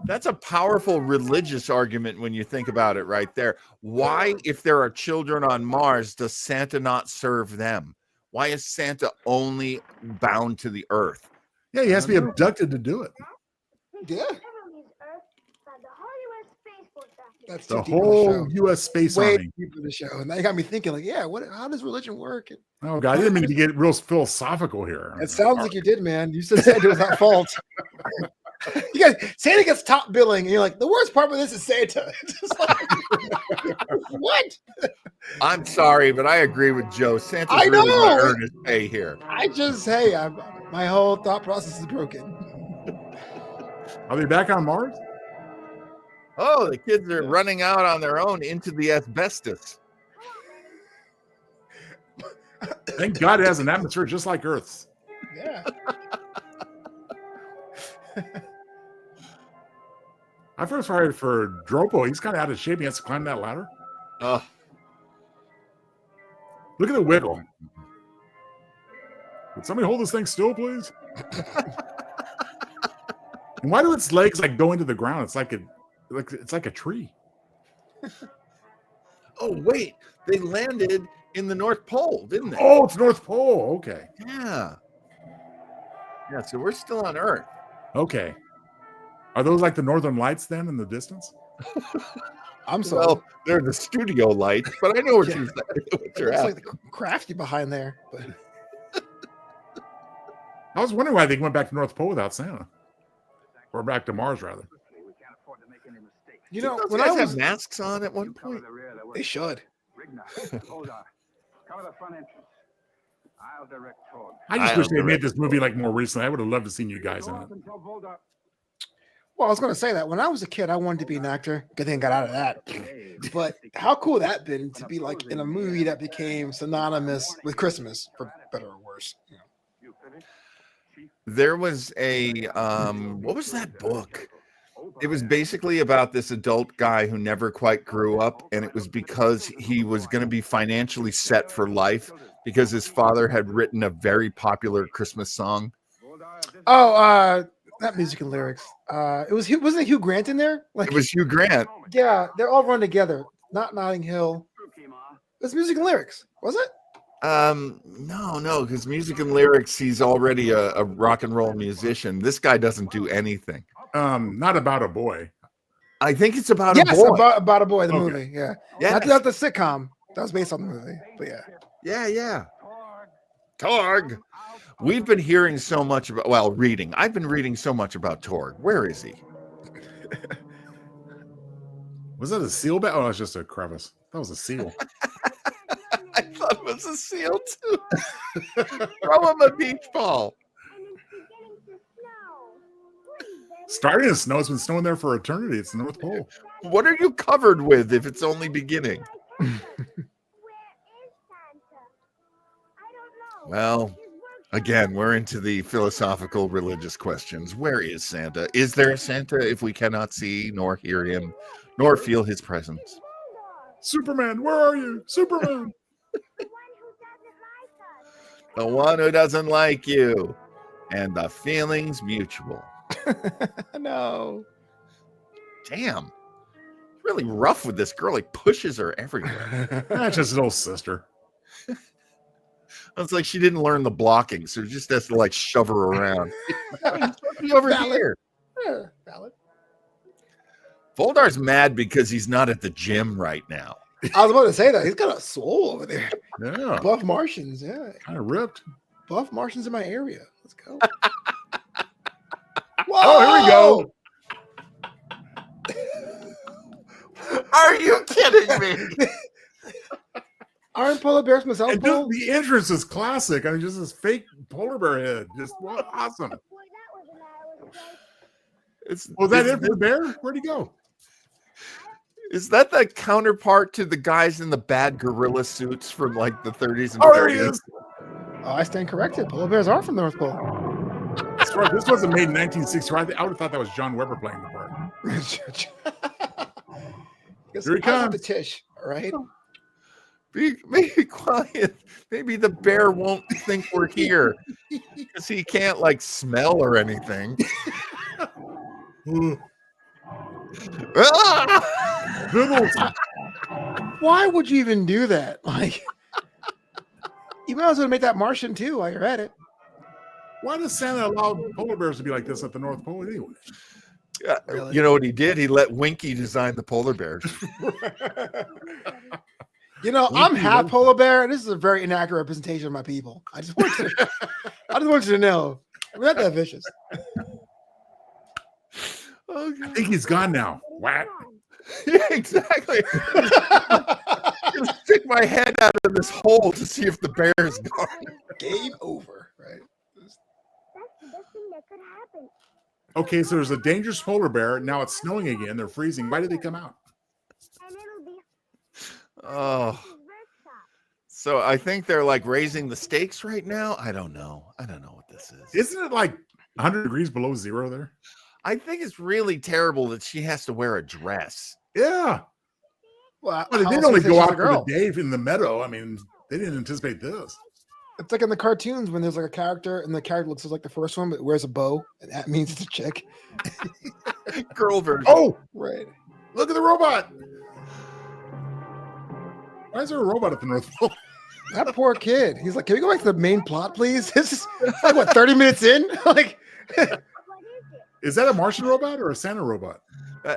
that's a powerful religious argument when you think about it right there. Why, if there are children on Mars, does Santa not serve them? Why is Santa only bound to the Earth? Yeah, he has to be abducted to do it. Yeah. That's The too deep of whole show. U.S. Space Way Army. deep of the show. And that got me thinking, like, yeah, how does religion work? Oh, God, I didn't mean to get real philosophical here. It sounds like you did, man. You said Santa was at fault. You guys, Santa gets top billing, and you're like, the worst part of this is Santa. It's just like, what? I'm sorry, but I agree with Joe. Santa's I really know. going to earn his pay here. My whole thought process is broken. Are they back on Mars? Oh, the kids are running out on their own into the asbestos. Thank God it has an atmosphere just like Earth's. Yeah. I first heard for Dropo, he's kind of out of shape. He has to climb that ladder. Oh, Look at the wiggle. Can somebody hold this thing still, please? And why do its legs like go into the ground? It's like a tree. Oh, wait. They landed in the North Pole, didn't they? Oh, it's North Pole. Okay. Yeah. Yeah, so we're still on Earth. Okay. Are those like the Northern Lights then in the distance? I'm sorry. Well, they're the studio lights, but I know what you're saying. It looks like the crafty behind there. But I was wondering why they went back to North Pole without Santa. Or back to Mars, rather. You know, Those when guys I was have masks on at one point. they should. Hold on. Cover the front entrance. I'll direct Torg. I just wish they made this movie like more recently. I would have loved to seen you guys in it. Well, I was going to say that when I was a kid, I wanted to be an actor. Good thing I got out of that. But how cool would that been to be like in a movie that became synonymous with Christmas, for better or worse. You know. There was a what was that book? It was basically about this adult guy who never quite grew up, and it was because he was going to be financially set for life because his father had written a very popular Christmas song. Oh, not music and lyrics. Wasn't it Hugh Grant in there? Like It was Hugh Grant. yeah, they're all run together. Not Notting Hill. It was music and lyrics, was it? No, because music and lyrics, he's already a rock and roll musician. This guy doesn't do anything. Not About a Boy. I think it's about a Yes, boy. about a boy, the Okay. movie. Yeah. Yes. Not the sitcom. That was based on the movie. But yeah. Yeah. Torg. We've been hearing so much about, well, reading. I've been reading so much about Torg. Where is he? Was that a seal bag? Oh, it's just a crevice. That was a seal. I thought it was a seal too. Throw him a beach ball. Starting to snow. It's been snowing there for eternity. It's the North Pole. What are you covered with if it's only beginning? Well, again, we're into the philosophical religious questions. Where is Santa? Is there a Santa if we cannot see nor hear him nor feel his presence? Superman, where are you? Superman. The one who doesn't like you. And the feeling's mutual. No. Damn. Really rough with this girl. He pushes her everywhere. That's just his little sister. It's like she didn't learn the blocking, so just has to like shove her around. Be over Valid. here. Yeah, valid. Voldar's mad because he's not at the gym right now. I was about to say that. He's got a soul over there. Yeah. Buff Martians, yeah. Kind of ripped. Buff Martians in my area. Let's go. Oh, here we go. Are you kidding me? Aren't polar bears from the South And Pole? the entrance is classic. I mean, just this fake polar bear head. Just awesome. Was that it for the bear? Where'd he go? Is that the counterpart to the guys in the bad gorilla suits from like the 30s and Oh, there he 40s? is. Oh, I stand corrected. Polar bears are from the North Pole. That's right. This wasn't made in 1960. I would have thought that was John Weber playing the part. Here he comes. The Tish, all right? Be quiet. Maybe the bear won't think we're here because he can't like smell or anything. Why would you even do that? Like, you might as well make that Martian too while you're at it. Why does Santa allow polar bears to be like this at the North Pole anyway? Really? You know what he did? He let Winky design the polar bears. You know, I'm half polar bear, and this is a very inaccurate representation of my people. I just want you to know. I'm not that vicious. Oh, I think he's gone now. Whack. Yeah, exactly. Just stick my head out of this hole to see if the bear's gone. Game over, right? That's the best thing that could happen. Okay, so there's a dangerous polar bear. Now it's snowing again. They're freezing. Why did they come out? And it'll be Oh, so I think they're like raising the stakes right now. I don't know what this is. Isn't it like 100 degrees below zero there? I think it's really terrible that she has to wear a dress. Yeah. Well, But they how did else only would they go say out she's a for the girl? day in the meadow. I mean, they didn't anticipate this. It's like in the cartoons when there's like a character and the character looks like the first one, but wears a bow, and that means it's a chick. Girl version. Oh, Right. look at the robot. Why is there a robot at the North Pole? That poor kid. He's like, can we go back to the main plot, please? This is like what, 30 minutes in? Like, Is that a Martian robot or a Santa robot?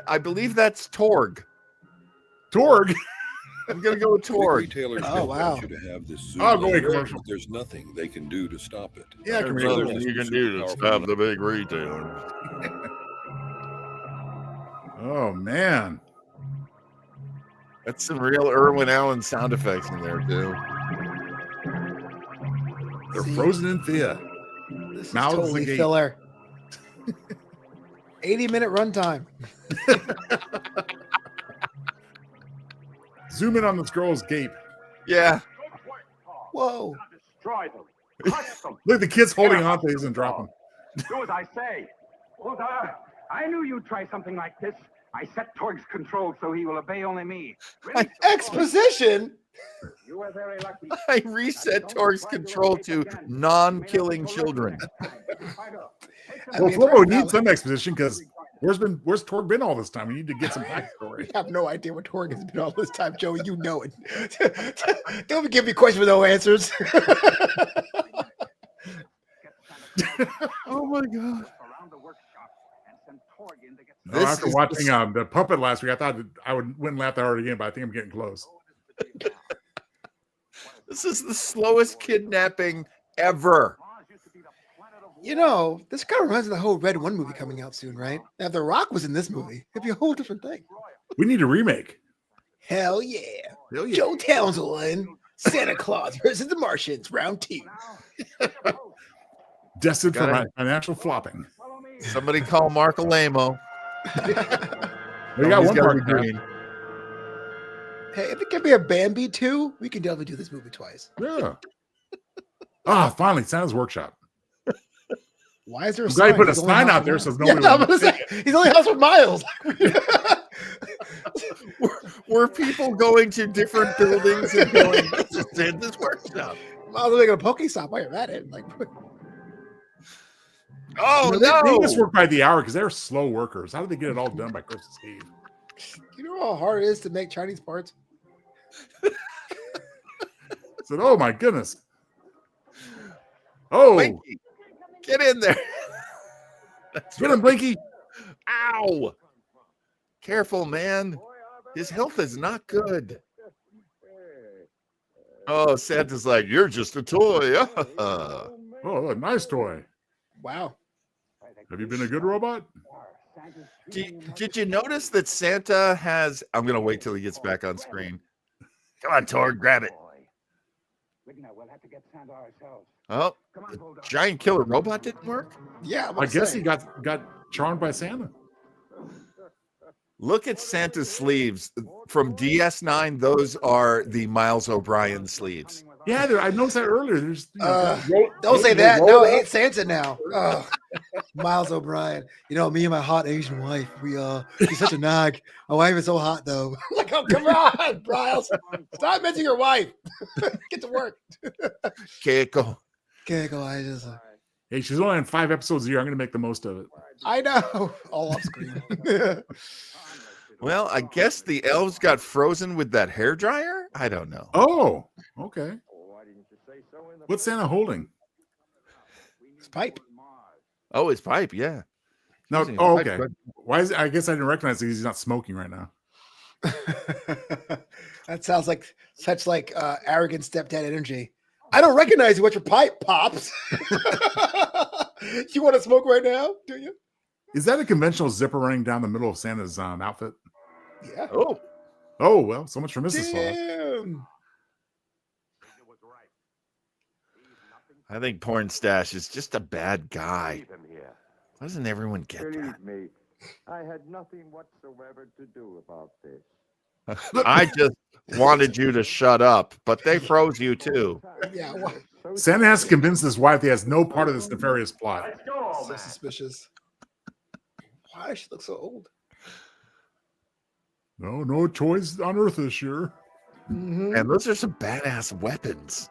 I believe that's Torg. Torg. I'm gonna go with Torg. Retailers Oh, don't wow. want you to have this soon. I'll go away commercial. There's nothing they can do to stop it. Yeah, There's commercial. nothing you can do to stop the big retailer. Oh man. That's some real Irwin Allen sound effects in there too. They're frozen in Thea. this is Mouths totally agape. filler. 80-minute runtime. Zoom in on this girl's gape. Yeah. Whoa. Destroy them. Crush them. Look, the kid's holding on to these and dropping. Do as I say. Hold on. I knew you'd try something like this. I set Torg's control so he will obey only me. Release the Exposition. You were very lucky. I reset Torg's control to non-killing children. Well, Flobo needs some exposition because where's Torg been all this time? We need to get some backstory. I have no idea what Torg has been all this time, Joey. You know it. Don't give me questions with no answers. Oh my god. Around the workshop and send Torg in to get No, after watching the puppet last week, I thought I wouldn't laugh that hard again, but I think I'm getting close. This is the slowest kidnapping ever. You know, this kind of reminds me of the whole Red One movie coming out soon, right? Now, if The Rock was in this movie, it'd be a whole different thing. We need a remake. Hell yeah. Hell yeah. Joe Townsend, Santa Claus versus the Martians, round 2. Destined for Gotta- financial flopping. Somebody call Mark Alamo. We got He's one gotta part be green. Hey, if it can be a Bambi 2, we can definitely do this movie twice. Yeah. Finally, Santa's workshop. Why is there a I'm glad you sign? put a He's only sign half out a there mile. so Yeah, nobody I'm will gonna take say, he's only half a miles. Were people going to different buildings and going, this is Santa's workshop? Miles away a Poke Stop while you're at it. Like, Oh They just no! work by the hour because they're slow workers. How do they get it all done by Christmas Eve? you know how hard it is to make Chinese parts? I said, oh my goodness. Oh, Blinky, get in there! get him, Blinky. Ow! Careful, man. His health is not good. Oh, Santa's like, you're just a toy. Oh, a nice toy. Wow. Have you been a good robot? Did you notice that Santa has... I'm going to wait till he gets back on screen. Come on, Torg, grab it. We'll have to get Santa ourselves. Oh, the giant killer robot didn't work? Yeah, I guess he got charmed by Santa. Look at Santa's sleeves. From DS9, those are the Miles O'Brien sleeves. Yeah, I noticed that earlier. There's don't say that. No, I hate Santa now. Miles O'Brien. You know, me and my hot Asian wife, she's such a nag. My wife is so hot though. Like, oh, come on, Miles. Stop mentioning your wife. Get to work. Keiko. I just Hey, she's only on 5 episodes a year. I'm going to make the most of it. I know. All off screen. Well, I guess the elves got frozen with that hairdryer? I don't know. Oh, okay. What's Santa holding? His pipe. Oh, his pipe, yeah. No, Using his oh, pipe, okay. but- Why is it? I guess I didn't recognize it. He's not smoking right now. That sounds like such arrogant stepdad energy. I don't recognize you. What's your pipe, Pops? You want to smoke right now? Do you? Is that a conventional zipper running down the middle of Santa's outfit? Yeah. Oh, well, so much for Mrs. Claus. Damn. I think Porn Stash is just a bad guy. Why doesn't everyone get that? me, I had nothing whatsoever to do about this. I just wanted you to shut up, but they froze you too. Yeah. Santa has to convince his wife he has no part of this nefarious plot. So suspicious. Why does she look so old? No toys on Earth this year. Mm-hmm. And those are some badass weapons.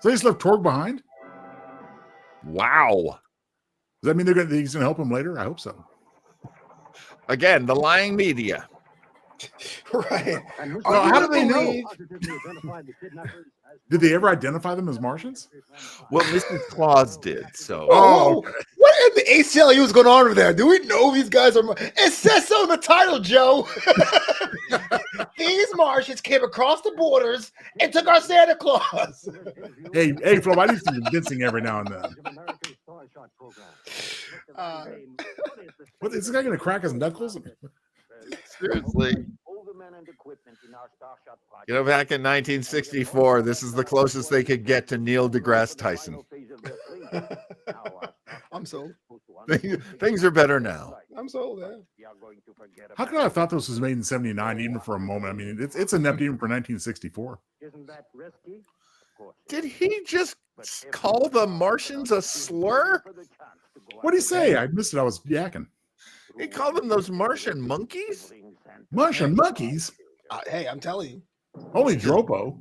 So they just left Torg behind? Wow. Does that mean he's gonna help him later? I hope so. Again, the lying media. Right. Well, how do they know? Did they ever identify them as Martians? Well, Mrs. Claus did. So. Oh, what in the ACLU is going on over there? Do we know these guys are? It says so in the title, Joe. These Martians came across the borders and took our Santa Claus. Hey, Flo, I need some convincing every now and then. What is this guy going to crack his knuckles? Seriously. You know, back in 1964, this is the closest they could get to Neil deGrasse Tyson. I'm sold. Things are better now. I'm sold. How could I have thought this was made in 79 even for a moment? I mean, it's inept even for 1964. Did he just call the Martians a slur? What did he say? I missed it. I was yakking. He called them those Martian monkeys? Martian monkeys? Hey, I'm telling you. Only Dropo.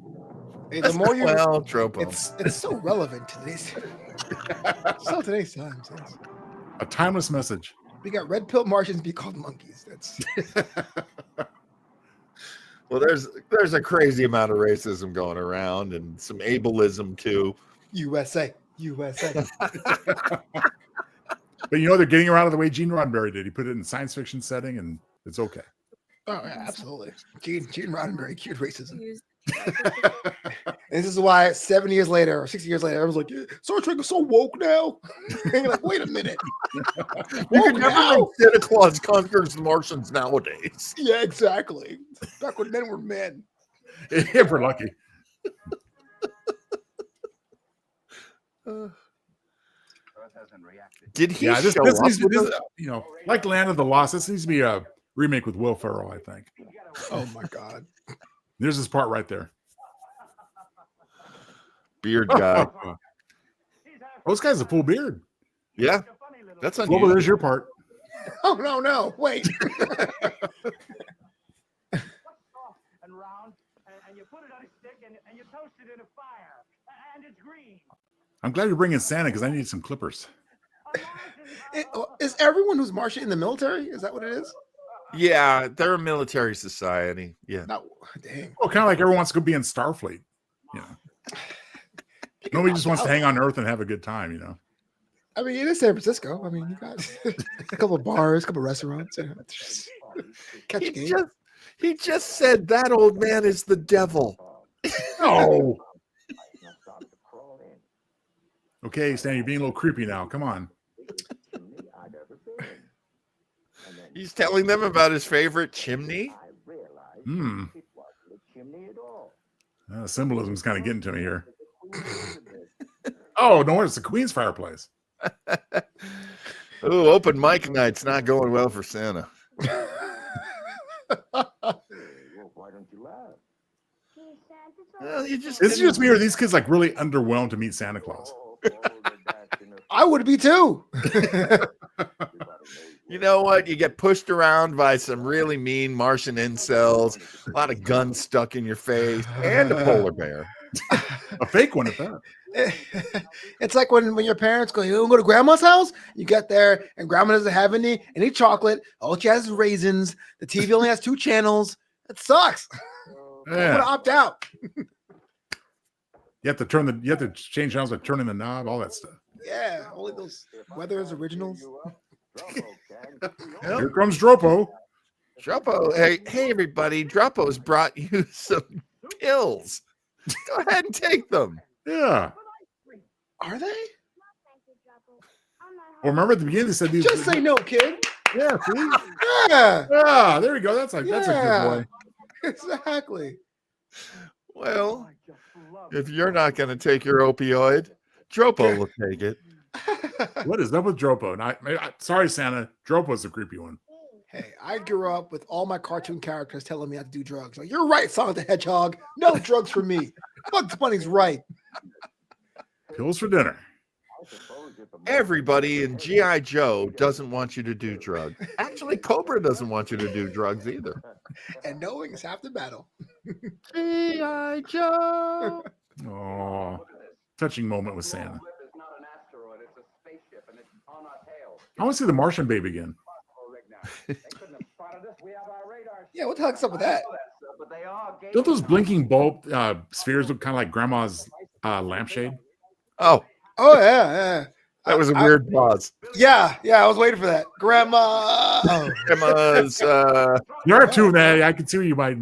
Hey, the more you Dropo. It's so relevant to today's times. Yes. A timeless message. We got red pill Martians be called monkeys. That's well, there's a crazy amount of racism going around and some ableism too. USA. But you know they're getting around it the way Gene Roddenberry did. He put it in a science fiction setting, and it's okay. Oh yeah, absolutely. Gene Roddenberry cured racism. This is why 7 years later or 60 years later, everyone's like, Star Trek is so woke now. And you're like, wait a minute. You can never think Santa Claus conquers the Martians nowadays. Yeah, exactly. Back when men were men. If we're lucky. Did he this show needs up? to be, you know, like Land of the Lost, this needs to be a remake with Will Ferrell, I think. Oh my God. There's this part right there. Beard guy. Oh, this guy's a full beard. Yeah. That's Well, unusual. there's your part. Oh no, wait. And round, and you put it on a stick and you toast it in a fire, and it's green. I'm glad you're bringing Santa because I need some clippers. Is everyone who's Martian in the military? Is that what it is? Yeah, they're a military society. Yeah. No, dang. Well, kind of like everyone wants to be in Starfleet. You know, nobody just wants to hang on Earth and have a good time. You know. I mean, it is San Francisco. I mean, you got a couple of bars, a couple of restaurants. You know, catch a game. He just said that old man is the devil. No. Okay, Stan, you're being a little creepy now. Come on. He's telling them about his favorite chimney. Symbolism's kind of getting to me here. Oh, no, it's the Queen's fireplace. Oh, open mic night's not going well for Santa. Why don't you laugh? Well, Is it just me or are these kids like really underwhelmed to meet Santa Claus? I would be too. You know what? You get pushed around by some really mean Martian incels, a lot of guns stuck in your face, and a polar bear. A fake one at that. It's like when your parents go, you want to go to grandma's house? You get there and grandma doesn't have any chocolate. All she has is raisins. The TV only has 2 channels. It sucks. I'm gonna opt out. You have to change channels by turning the knob, all that stuff. Yeah, only those Weathers originals. Here comes Dropo. Dropo, hey everybody, Dropo's brought you some pills. Go ahead and take them. Yeah. Are they? Well, remember at the beginning they said these. Just say no, kid. Yeah, see? Yeah. Yeah, there we go. That's a good boy. Exactly. Well, if you're not going to take your opioid, Dropo will take it. What is up with Dropo? Sorry, Santa. Dropo's the creepy one. Hey, I grew up with all my cartoon characters telling me how to do drugs. Like, you're right, Sonic the Hedgehog. No drugs for me. Bugs Bunny's right. Pills for dinner. Everybody in G.I. Joe doesn't want you to do drugs. Actually, Cobra doesn't want you to do drugs either. And knowing is half the battle. G.I. Joe. Oh. touching moment with Santa. It's not an asteroid, it's a spaceship, and it's on our tail. I want to see the Martian baby again. They couldn't have spotted us. We have our radar. Yeah, what the heck's up with that? But they are Don't those blinking bulb spheres look kind of like Grandma's lampshade? Oh, yeah. that was a weird pause. Yeah, I was waiting for that. Grandma. Oh. Grandma's. There are two of them. I can see where you might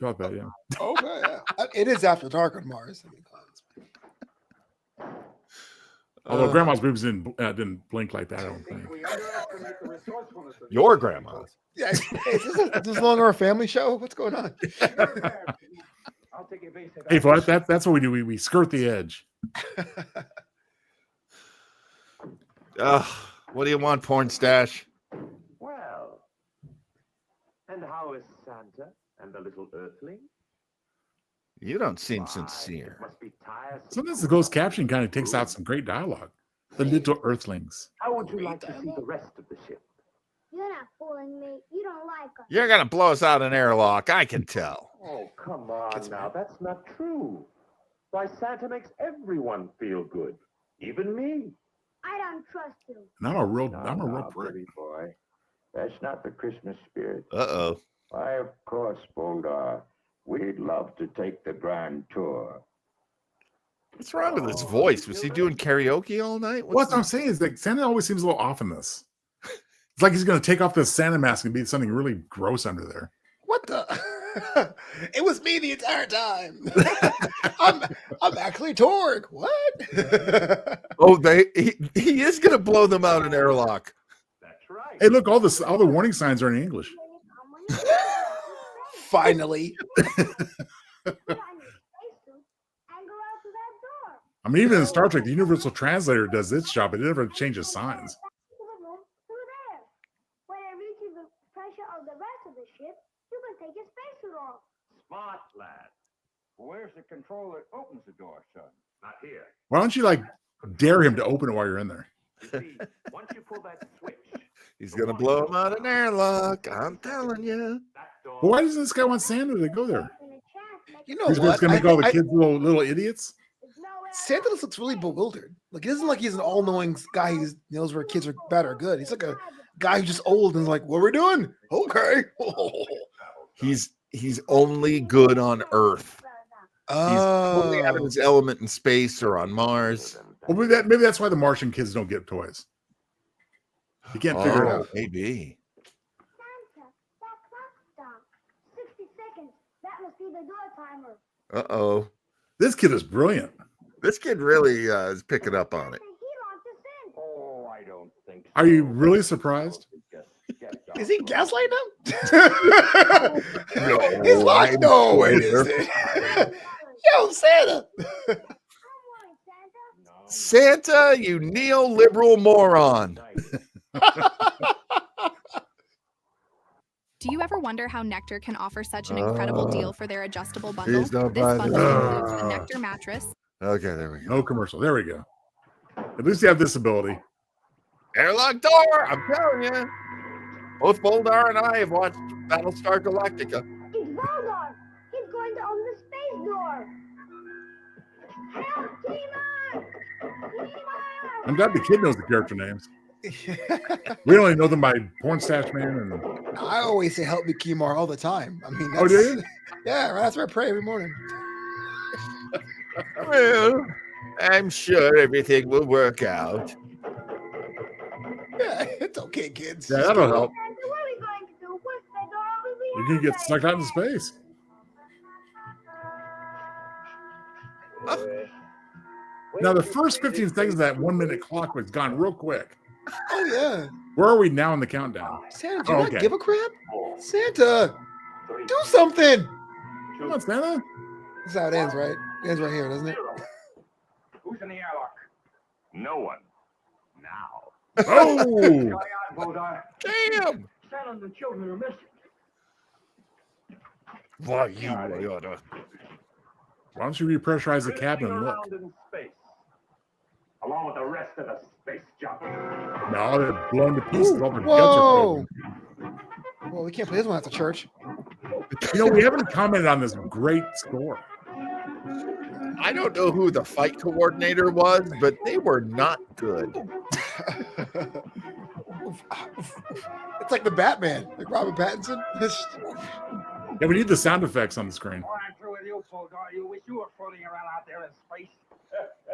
thought that. Yeah. Okay, yeah. It is after dark on Mars. I mean, Although Grandma's boobs didn't blink like that, I don't think. Your grandma's. Yeah, is this no longer a family show? What's going on? Hey, Flat, that's what we do. We skirt the edge. What do you want, porn stash? Well, and how is Santa and the little earthling? You don't seem sincere. Must be tiresome. Sometimes the ghost caption kind of takes out some great dialogue. The little earthlings. How would you like to see the rest of the ship? You're not fooling me. You don't like us. You're gonna blow us out an airlock. I can tell. Oh, come on now. That's not true. Why, Santa makes everyone feel good. Even me. I don't trust you. And I'm a real prick. Pretty boy. That's not the Christmas spirit. Uh-oh. Why, of course, Boldar. We'd love to take the grand tour. What's wrong with his voice? Was he doing karaoke all night? What I'm saying is that Santa always seems a little off in this. It's like he's going to take off this Santa mask and be something really gross under there. What the? It was me the entire time. I'm actually Torg. What? Oh, he is going to blow them out an airlock. That's right. Hey, look, all the warning signs are in English. Finally. I mean, even in Star Trek, the Universal Translator does its job, but it never changes signs. When it reaches the pressure of the rest of the ship, you can take your spacesuit off. Smart lad. Where's the control that opens the door, son? Not here. Why don't you dare him to open it while you're in there? You see, once you pull that switch, He's going to blow him out an airlock. I'm telling you. Well, why doesn't this guy want Santa to go there? You know He's what? going to make all the kids little idiots. Santa looks really bewildered. Like, it isn't like he's an all-knowing guy who knows where kids are bad or good. He's like a guy who's just old and is like, what are we doing? Okay. He's only good on Earth. He's totally out of his element in space or on Mars. Well, maybe that's why the Martian kids don't get toys. You can't figure it out. Maybe. Santa, that clock stopped. 60 seconds. That must be the door timer. Uh-oh. This kid is brilliant. This kid really is picking up on it. oh, I don't think so. Are you really surprised? Is he gaslighting him? No, He's like, no, wait a second. Yo, Santa. Santa, you neoliberal moron. Do you ever wonder how Nectar can offer such an incredible deal for their adjustable bundle? Please This don't buy bundle this. includes a Nectar mattress. Okay, there we go. No commercial. There we go. At least you have this ability. Airlock door, I'm telling you. Both Boldar and I have watched Battlestar Galactica. It's Boldar. He's going to open the space door. Help, Tima! I'm glad the kid knows the character names. We only know them by Porn Stash Man and. I always say help me, Kimar, all the time. I mean, Oh, do you? Yeah, that's where I pray every morning. Well, I'm sure everything will work out. Yeah, it's okay, kids. Yeah, that'll help. What are we going to do? Push the door open? We You can get sucked out into space. Now, the first 15 seconds of that 1 minute clock was gone real quick. Oh, yeah. Where are we now in the countdown? Santa, do you not give a crap? Santa, do something. Come on, Santa. This is how it ends, right? It ends right here, doesn't it? Who's in the airlock? No one. Now. Oh! Going on, Boldar. Damn! Santa and the children are missing. Why you ought to. Why don't you repressurize the cabin and look? Around in space, along with the rest of the space junk. No, they're blown to pieces. All their guts are Whoa. broken. Well, we can't play this one at the church. You know, we haven't commented on this great score. I don't know who the fight coordinator was, but they were not good. It's like the Batman, like Robert Pattinson. Yeah, we need the sound effects on the screen. Oh, I'm through with you, Bulldog. You wish you were floating around out there in space.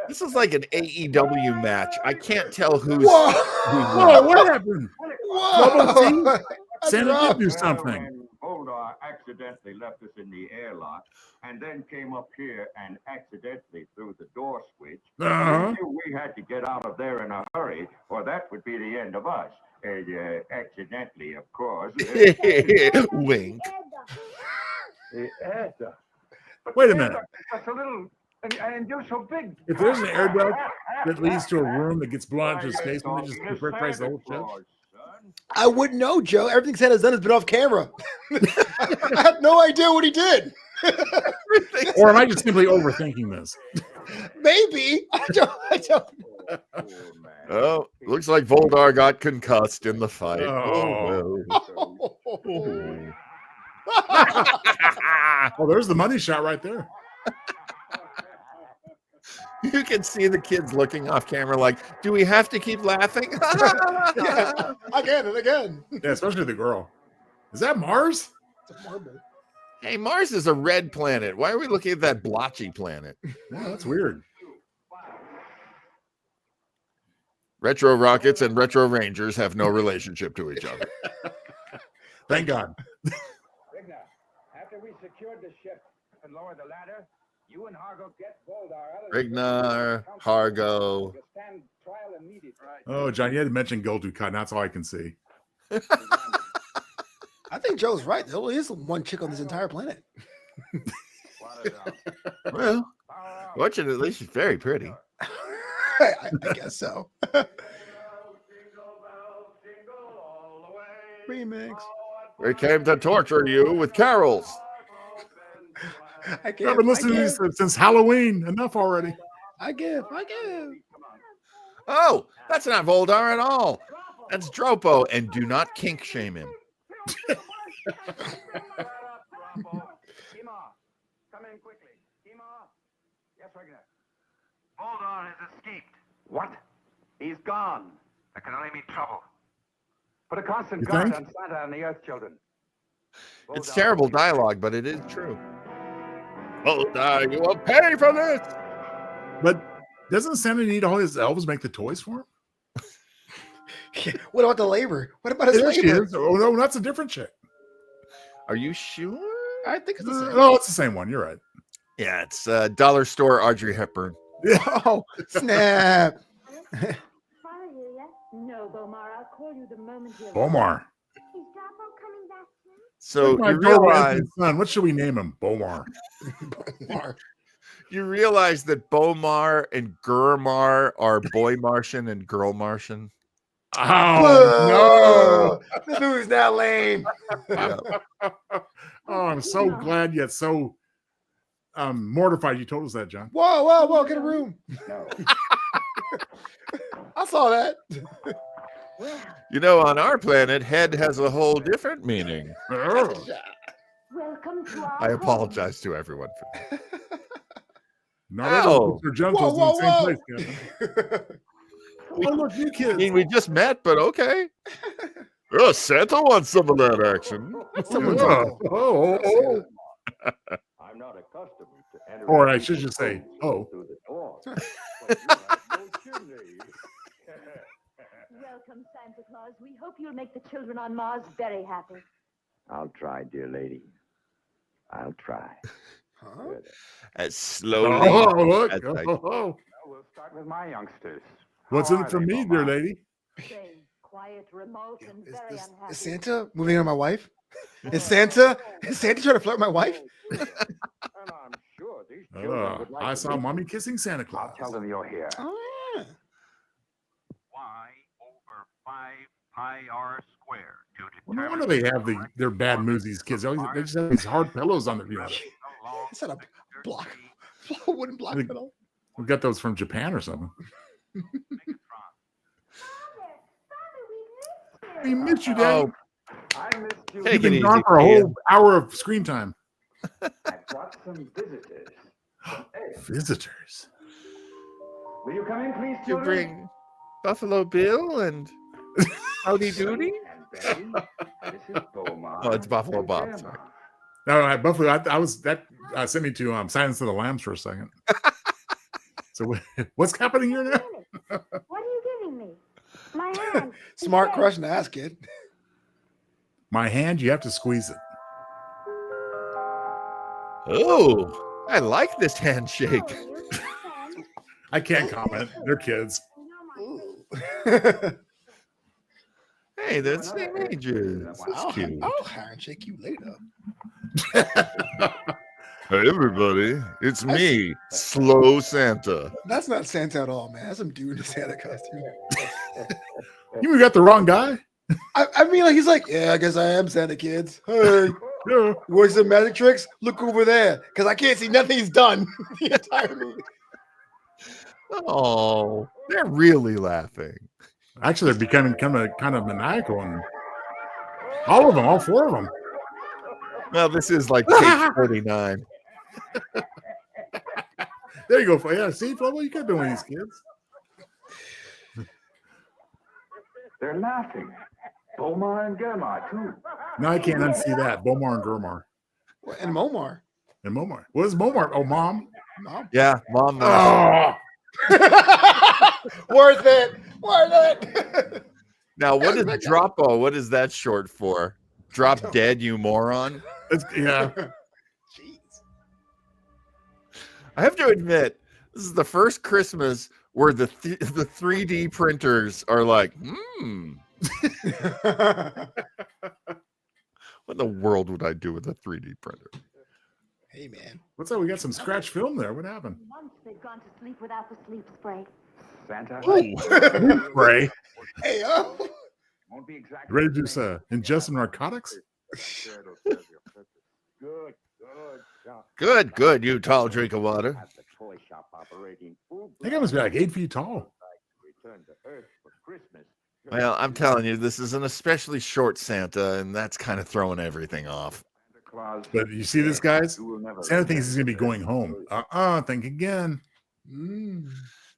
This is like an AEW match. I can't tell who's. Whoa, what happened? Whoa! Santa did do something. Bulldog accidentally left us in the airlock and then came up here and accidentally threw the door switch. Uh-huh. We knew we had to get out of there in a hurry, or that would be the end of us. Accidentally, of course. Wink. Wait a minute. That's a little, and you're so big. If there's an air duct that leads to a room that gets blown out into space, and they just reprise the whole ship. I wouldn't know, Joe. Everything Santa's done has been off camera. I have no idea what he did. Or am I just simply overthinking this? Maybe. I don't. Oh, looks like Voldar got concussed in the fight. Oh. Oh, Oh, there's the money shot right there. You can see the kids looking off camera like, do we have to keep laughing? Yeah, again and again. Yeah, especially the girl. Is that Mars? It's a marble. Hey, Mars is a red planet. Why are we looking at that blotchy planet? Yeah, that's weird. Retro Rockets and Retro Rangers have no relationship to each other. Thank God. Rigna, after we secured the ship and lowered the ladder, you and Hargo get Voldar out of the Rignar, Hargo. You'll stand trial immediately. Oh, John, you had to mention Goldukai. That's all I can see. I think Joe's right. There only is one chick on this entire planet. Well, fortunately, she's very pretty. I guess so. Remix. We came to torture you with carols. I've been listening to these since Halloween. Enough already. I give. Oh, that's not Voldar at all. That's Dropo, and do not kink shame him. Kima, come in quickly. Kima. Yes, Rigna. Voldar has escaped. What? He's gone. That can only mean trouble. Put a constant You guard think? on Santa and the Earth children. It's terrible dialogue, but it is true. Voldar, you will pay for this. But doesn't Santa need all his elves make the toys for him? What about the labor? What about his There she labor? is. Oh, no, that's a different chick. Are you sure? I think it's the same. Oh, it's the same one. You're right. Yeah, it's Dollar Store Audrey Hepburn. Oh, snap. No, Bomar, I'll call you the moment you're Bomar. Is Dapo coming back soon? So My you realize son. What should we name him? Bomar. you realize that Bomar and Gurmar are boy Martian and girl Martian. Oh no! This movie's now lame. Yeah. Oh, I'm so glad yet so mortified you told us that, John. Whoa! Get a room. No. I saw that. You know, on our planet, head has a whole different meaning. Welcome to our I apologize to everyone for that. Not everyone puts their genitals in the same Whoa. place, Captain. Oh, look, you I kids. mean, we just met, but okay. Oh, Santa wants some of that action. Oh. I'm not accustomed to entering. Or I should just say, oh. through the door. But you have no chimney. Welcome, Santa Claus. We hope you'll make the children on Mars very happy. I'll try, dear lady. I'll try. Huh? As slowly. Oh, look. as I- Oh. Well, we'll start with my youngsters. What's How in are it for they, me, Bomar? dear lady? Say, quiet, remote, and very unhappy. Is Santa moving on my wife? Is Santa trying to flirt with my wife? And I'm sure these children would like I to saw meet mommy you. kissing Santa Claus. I'll tell them you're here. Oh, Y over 5 pi r squared. Well, no wonder they have their bad moods, these kids. They just have these hard pillows on their feet. Is that a block? Wooden block They- pillow? We got those from Japan or something. We missed you, Dad. Oh, I missed you. Take You've it been easy, gone for a kid. whole hour of screen time. I brought some visitors. Some eggs. Visitors. Will you come in, please, You children? bring Buffalo Bill and Howdy Doody? And Betty, this is Beaumont. Oh, it's Buffalo and Bob. Grandma. Sorry. No, Buffalo. I was that sent me to Silence of the Lambs for a second. So what's happening here now? What are you giving me? My hand. Smart question to ask, kid. My hand, you have to squeeze it. Oh, I like this handshake. I can't comment. They're kids. Hey, they're the same ages. That's cute. I'll handshake you later. Hey, everybody. It's me, Slow Santa. That's not Santa at all, man. That's some dude in a Santa costume. You got the wrong guy. I mean, like he's like, yeah, I guess I am Santa, kids. Hey, Yeah. you want some magic tricks? Look over there, because I can't see nothing he's done the entire movie. Oh, they're really laughing. Actually, they're becoming kind of maniacal, and all of them, all four of them. Well, this is like page 49. There you go. Yeah, see, Flo, what you got doing with these kids? They're laughing. Beaumont and Grandma, too. No, I can't unsee that. Bomar and Gurmar. And Momar. And Momar. What is Momar? Oh, Mom? Mom. Yeah, Mom. Oh. Worth it. Worth it. Now, what is Dropo? What is that short for? Drop dead, you moron. Yeah. Jeez. I have to admit, this is the first Christmas where the 3D printers are like, what in the world would I do with a 3D printer? Hey, man. What's up? We got some scratch film there. What happened? Once they've gone to sleep without the sleep spray. Santa. Ray, Hey, Won't be exactly ready to ingest some narcotics? Good. Good, you tall drink of water. At the toy shop operating food. I think I must be like 8 feet tall. Return to Earth for Christmas. Well, I'm telling you, this is an especially short Santa, and that's kind of throwing everything off. Santa Claus. But you see this, guys? You will never Santa thinks he's going to be going home. Think again.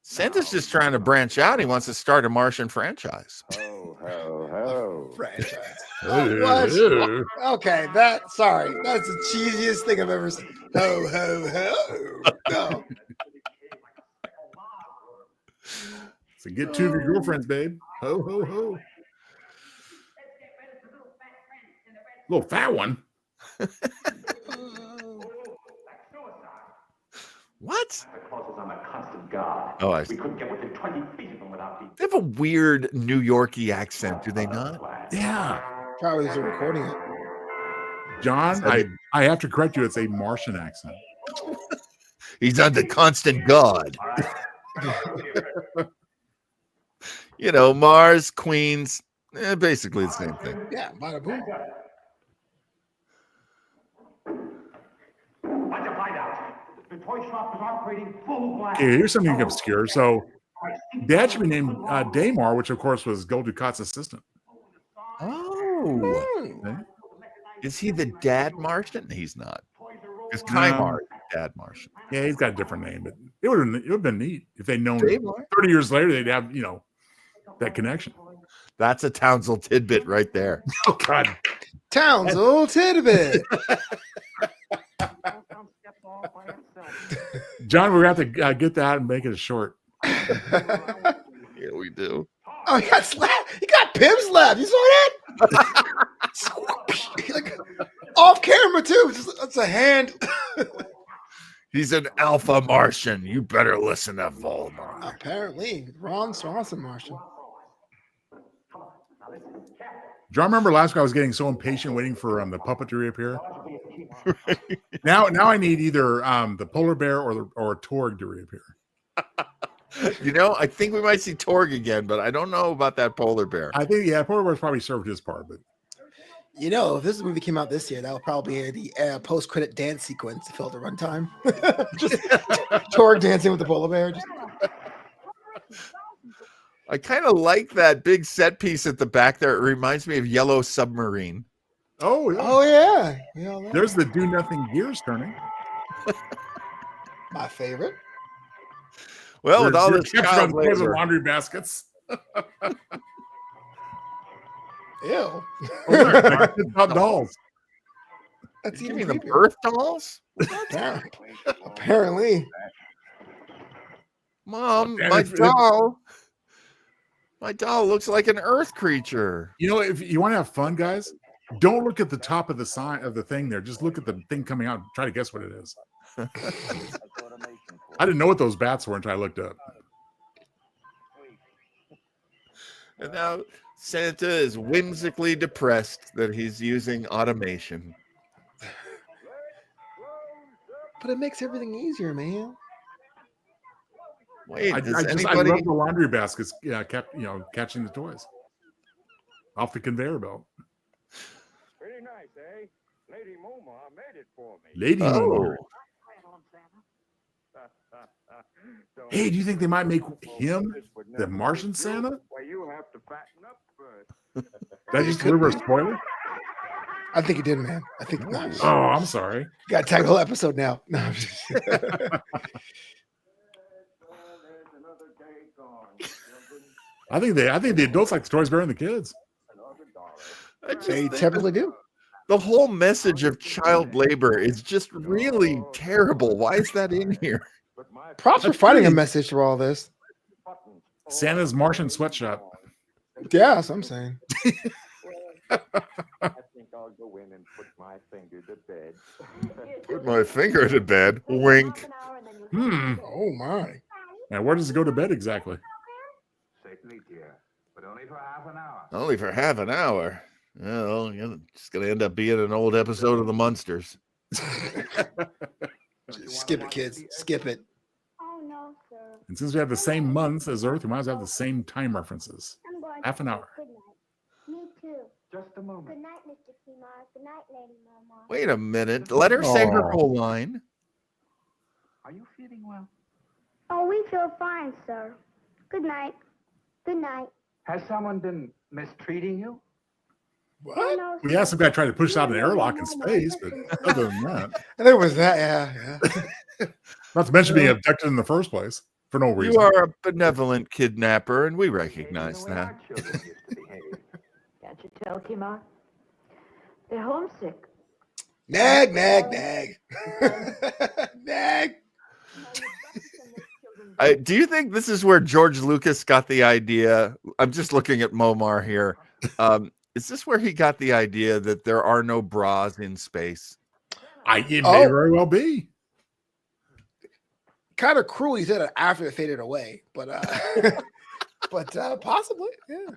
Santa's just trying to branch out. He wants to start a Martian franchise. Ho, ho, ho. franchise. What? Okay, that's the cheesiest thing I've ever seen. Ho, ho, ho. No. So get two of your girlfriends, babe. Ho, ho, ho. Little fat one. What? Santa Claus is on a constant guard. Oh, I We see. couldn't get within 20 feet of him without being. They have a weird New Yorkie accent, do they not? Yeah. Probably is recording it. John, I have to correct you. It's a Martian accent. He's under constant guard. You know, Mars, Queens, basically the same thing. Yeah, bada boom. What'd you find out? The toy shop is operating full blast. Okay, here's something obscure. So, Dad should be named Damar, which of course was Gul Dukat's assistant. Oh. Is he the dad Martian? He's not. Because Kymar is the dad Martian. Yeah, he's got a different name, but it would have been neat if they'd known Damar. 30 years later they'd have, that connection. That's a Townsville tidbit right there. Oh, God. Townsville tidbit. John, we're going to have to get that and make it a short. Yeah, we do. Oh, he got slapped. He got pimp slapped. You saw that? Like, off camera too. That's a hand. He's an alpha Martian. You better listen to Voldemort. Apparently, Ron Swanson Martian. Do you remember last week I was getting so impatient waiting for the puppet to reappear? Now I need either the polar bear or Torg to reappear. You know, I think we might see Torg again, but I don't know about that polar bear. I think, polar bear's probably served his part, but You know, if this movie came out this year, that would probably be the post-credit dance sequence to fill the runtime. Just Torg dancing with the polar bear. I kind of like that big set piece at the back there. It reminds me of Yellow Submarine. Oh, yeah. Oh, yeah. There's the do nothing gears turning. My favorite. Well, with all We're this captured child on toys and labor, laundry baskets. Ew. Oh, look, like kids' hot dolls. That's you even mean the creepier. birth dolls? Apparently. Mom, And my doll looks like an earth creature. You know, if you want to have fun, guys, don't look at the top of the sign of the thing there. Just look at the thing coming out and try to guess what it is. I didn't know what those bats were until I looked up. And now Santa is whimsically depressed that he's using automation. But it makes everything easier, man. Wait, I does love anybody? the laundry baskets. Yeah, catching the toys off the conveyor belt. Pretty nice, eh? Lady Momar made it for me. Lady Momar. Don't Hey, do you think they might make him the Martian Santa? Well, you have to fatten up first. Did I just deliver a spoiler? I think it did, man. I think. Oh, I'm sorry. Got to tag the whole episode now. No, I'm just- I think the adults like the stories better than the kids. They typically do. The whole message of child labor is just really terrible. Why is that in here? Props for finding a message through all this. Santa's Martian sweatshop. Yeah, that's what I'm saying. I think I'll go in and put my finger to bed. Put my finger to bed. Wink. Oh my. Now, where does it go to bed exactly? Safely, dear, but only for half an hour. Only for half an hour. Well, it's going to end up being an old episode of the Munsters. Skip it, kids. Skip it. Oh, no, sir. And since we have the same months as Earth, we might as well have the same time references. I'm going Half an to hour. Good night. Me too. Just a moment. Good night, Mr. Kimar. Good night, Lady Momo. Wait a minute. Let her say her whole line. Are you feeling well? Oh, we feel fine, sir. Good night. Good night. Has someone been mistreating you? What? We had some guy trying to push out an airlock in space, but other than that, And there was that. Yeah. not to mention being abducted in the first place for no reason. You are a benevolent kidnapper, and we recognize that. Can't you tell, Kimar? They're homesick. Nag, nag, nag. Nag. Do you think this is where George Lucas got the idea? I'm just looking at Momar here. Is this where he got the idea that there are no bras in space? It may very well be. Kind of cruel. He said it after it faded away, but possibly, yeah.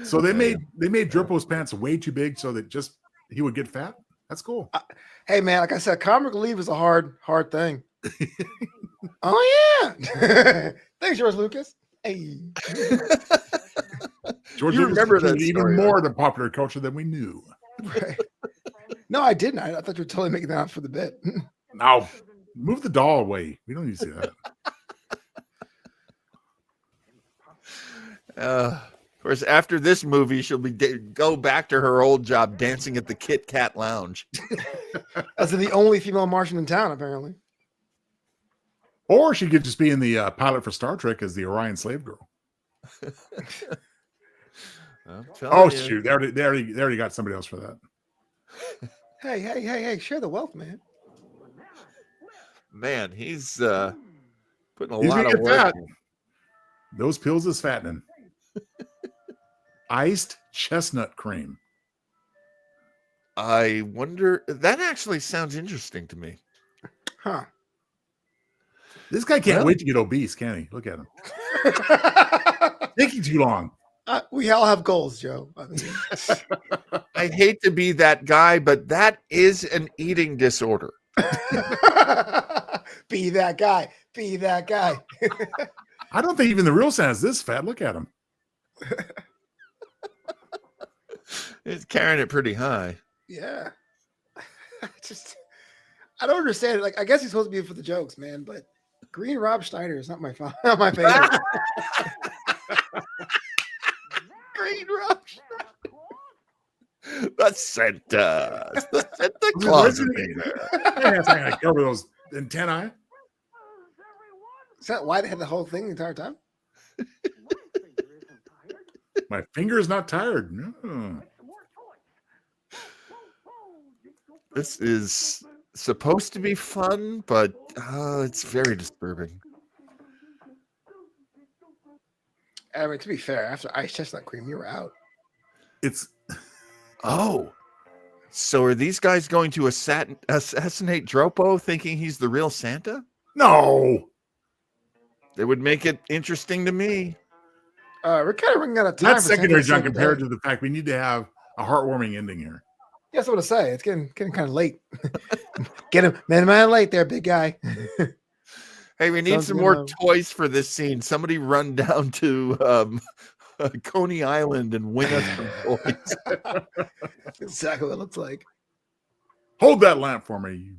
So they made Drippo's pants way too big so that just he would get fat. That's cool. Hey man, like I said, comic relief is a hard thing. Oh yeah. Thanks, George Lucas. Hey. George You Lucas remember that contributed story, even more to popular culture than we knew. Right. No, I didn't. I thought you were totally making that up for the bit. Now, move the doll away. We don't need to see that. Of course, after this movie, she'll go back to her old job dancing at the Kit Kat Lounge. As the only female Martian in town, apparently. Or she could just be in the pilot for Star Trek as the Orion slave girl. Oh, shoot. They already got somebody else for that. Hey, share the wealth, man. Man, he's putting a lot of work fat. in. Those pills is fattening. Iced chestnut cream. I wonder, that actually sounds interesting to me. Huh. This guy can't wait to get obese, can he? Look at him. Taking too long. We all have goals, Joe. I mean, I hate to be that guy, but that is an eating disorder. Be that guy. Be that guy. I don't think even the real Santa's this fat. Look at him. It's carrying it pretty high. Yeah. I don't understand it. Like, I guess he's supposed to be for the jokes, man, but Green Rob Schneider is not my favorite. Green Rob Schneider. The Santa. The Santa Claus is there. Hang on, cover those antennae. Is that why they had the whole thing the entire time? My finger is not tired. No. This is supposed to be fun, but it's very disturbing. I mean, to be fair, after Ice Chestnut Cream, you were out. It's so are these guys going to assassinate Dropo thinking he's the real Santa? No. It would make it interesting to me. We're kind of running out of time. That's secondary, John, compared to the fact we need to have a heartwarming ending here. Yeah, that's what I say. It's getting kind of late. Get him, man, late there, big guy. Hey, we need some more toys for this scene. Somebody run down to Coney Island and win us some toys. Exactly what it looks like. Hold that lamp for me.